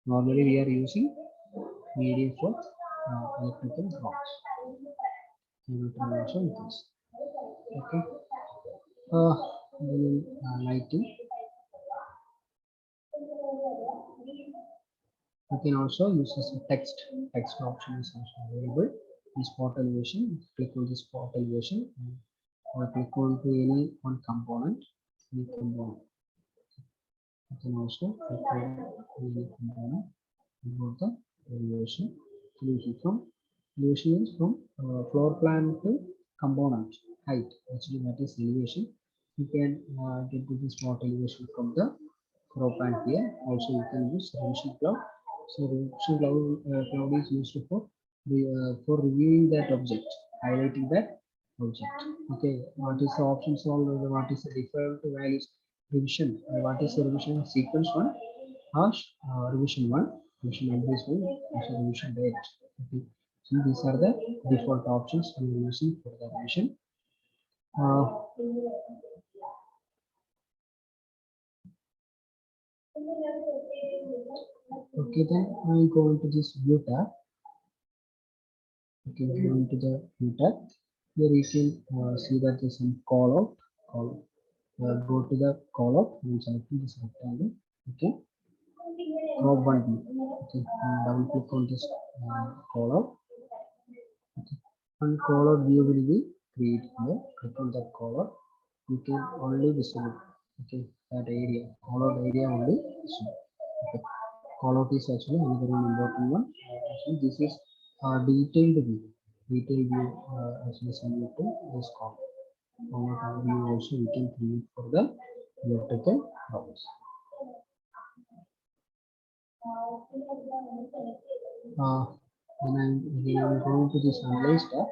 Speaker 1: normally we are using medium for electrical rods. Also this. Okay. Then lighting. You can also use this text. Text option is also available. In spot elevation, click on the spot elevation or click on to any one component. Any component. You can also component about the elevation. Solution from elevation is from floor plan to component height. Actually, that is elevation. You can get to the spot elevation from the floor plan here. Also, you can use revision cloud. So, revision cloud is used for reviewing that object, highlighting that object. Okay, what is the options? All what is the default values? Revision. What is the revision? Sequence one, hash revision one, revision address one, also revision date. Okay. So these are the default options we are using for the revision. Uh, okay, then I go into this view tab. Okay, go into the view tab. Here you can see that there's some call out. Go to the call out and select this rectangle. Okay, crop one view. Okay, and double click on this call out. Okay. And call out view will be created here. Click on that call out. You can only visible. Okay, that area. Call out area only visible. Okay. Call out is actually another one important one. Actually, this is detailed view. Detailed view actually similar to this call. Call out view also we can create for the electrical house. Then I'm going to this analyze tab.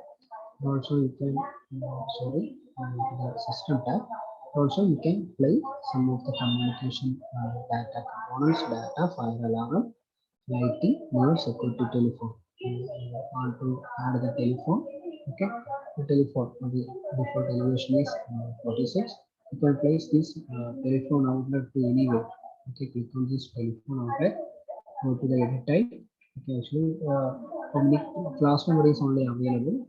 Speaker 1: Also you can the system tab. Also you can play some of the communication data components, data, fire alarm, lighting, your security telephone. You want to add the telephone. Okay, the telephone, the default elevation is 46. You can place this telephone outlet to anywhere. Okay, click on this telephone outlet, go to the edit type. Okay, actually public class number is only available.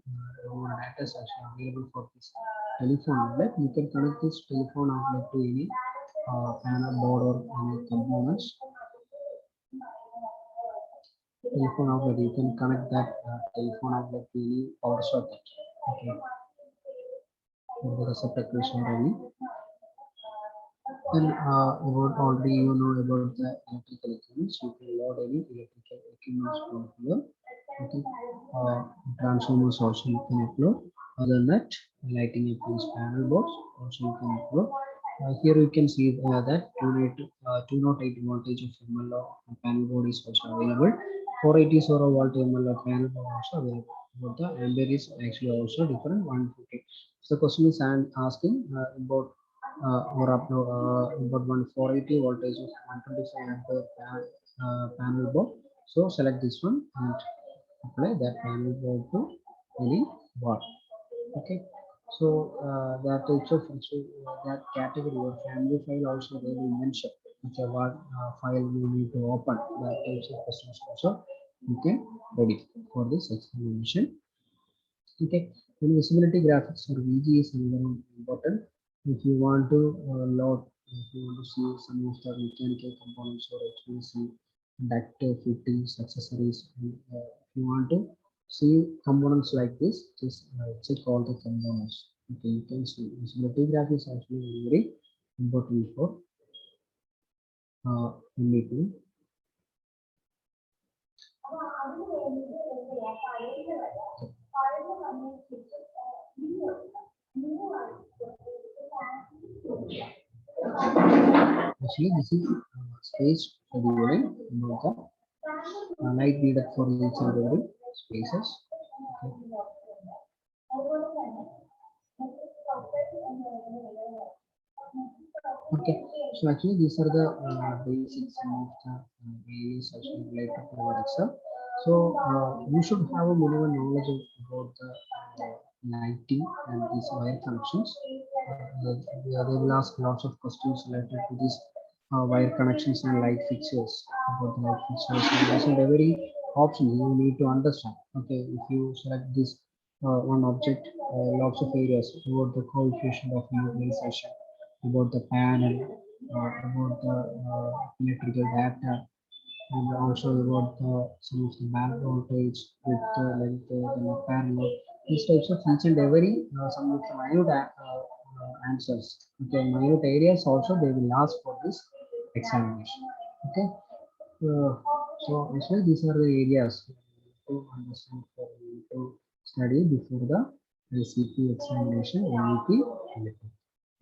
Speaker 1: Data is actually available for this telephone outlet. You can connect this telephone outlet to any panel board or any components. Telephone outlet, you can connect that telephone outlet to any power socket. Okay, there is a preparation ready. Then about already you know about the electrical equipments. You can load any electrical equipments from here. Okay, transformers also you can upload. Other than that, lighting equipments, panel boards also you can upload. Here you can see that 208 voltage of MLO panel board is also available. 480 volt MLO panel board also available. But the ampere is actually also different, 150. So the question is asking about or upload about 480 voltage of 125 ampere panel board. So select this one and apply that panel board to any board. Okay, so that types of that category or family file also they will mention which what file you need to open. That types of questions also you can ready for this explanation. Okay, then visibility graphics or VG is another important. If you want to load, if you want to see some of the mechanical components or HVAC, duct fittings, accessories, if you want to see components like this, just check all the components. Okay, you can see visibility graphics actually very important for MEP. Actually, this is space scheduling about the light needed for each and every spaces. Okay, so actually these are the basics of the various actually related to our exam. So you should have a minimum knowledge about the lighting and these wire connections. They will ask lots of questions related to these wire connections and light fixtures. About the light fixtures and also every option you need to understand. Okay, if you select this one object, lots of areas about the coefficient of utilization, about the panel, about the electrical data, and also about some of the back voltage with length, the parallel. These types of each and every some of the minute answers. Okay, minute areas also they will ask for this examination. Okay. So actually these are the areas to understand for you to study before the LCP examination, LEP.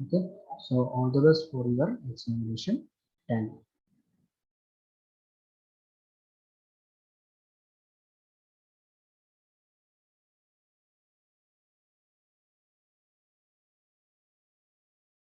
Speaker 1: Okay. So all the best for your examination. Thank you.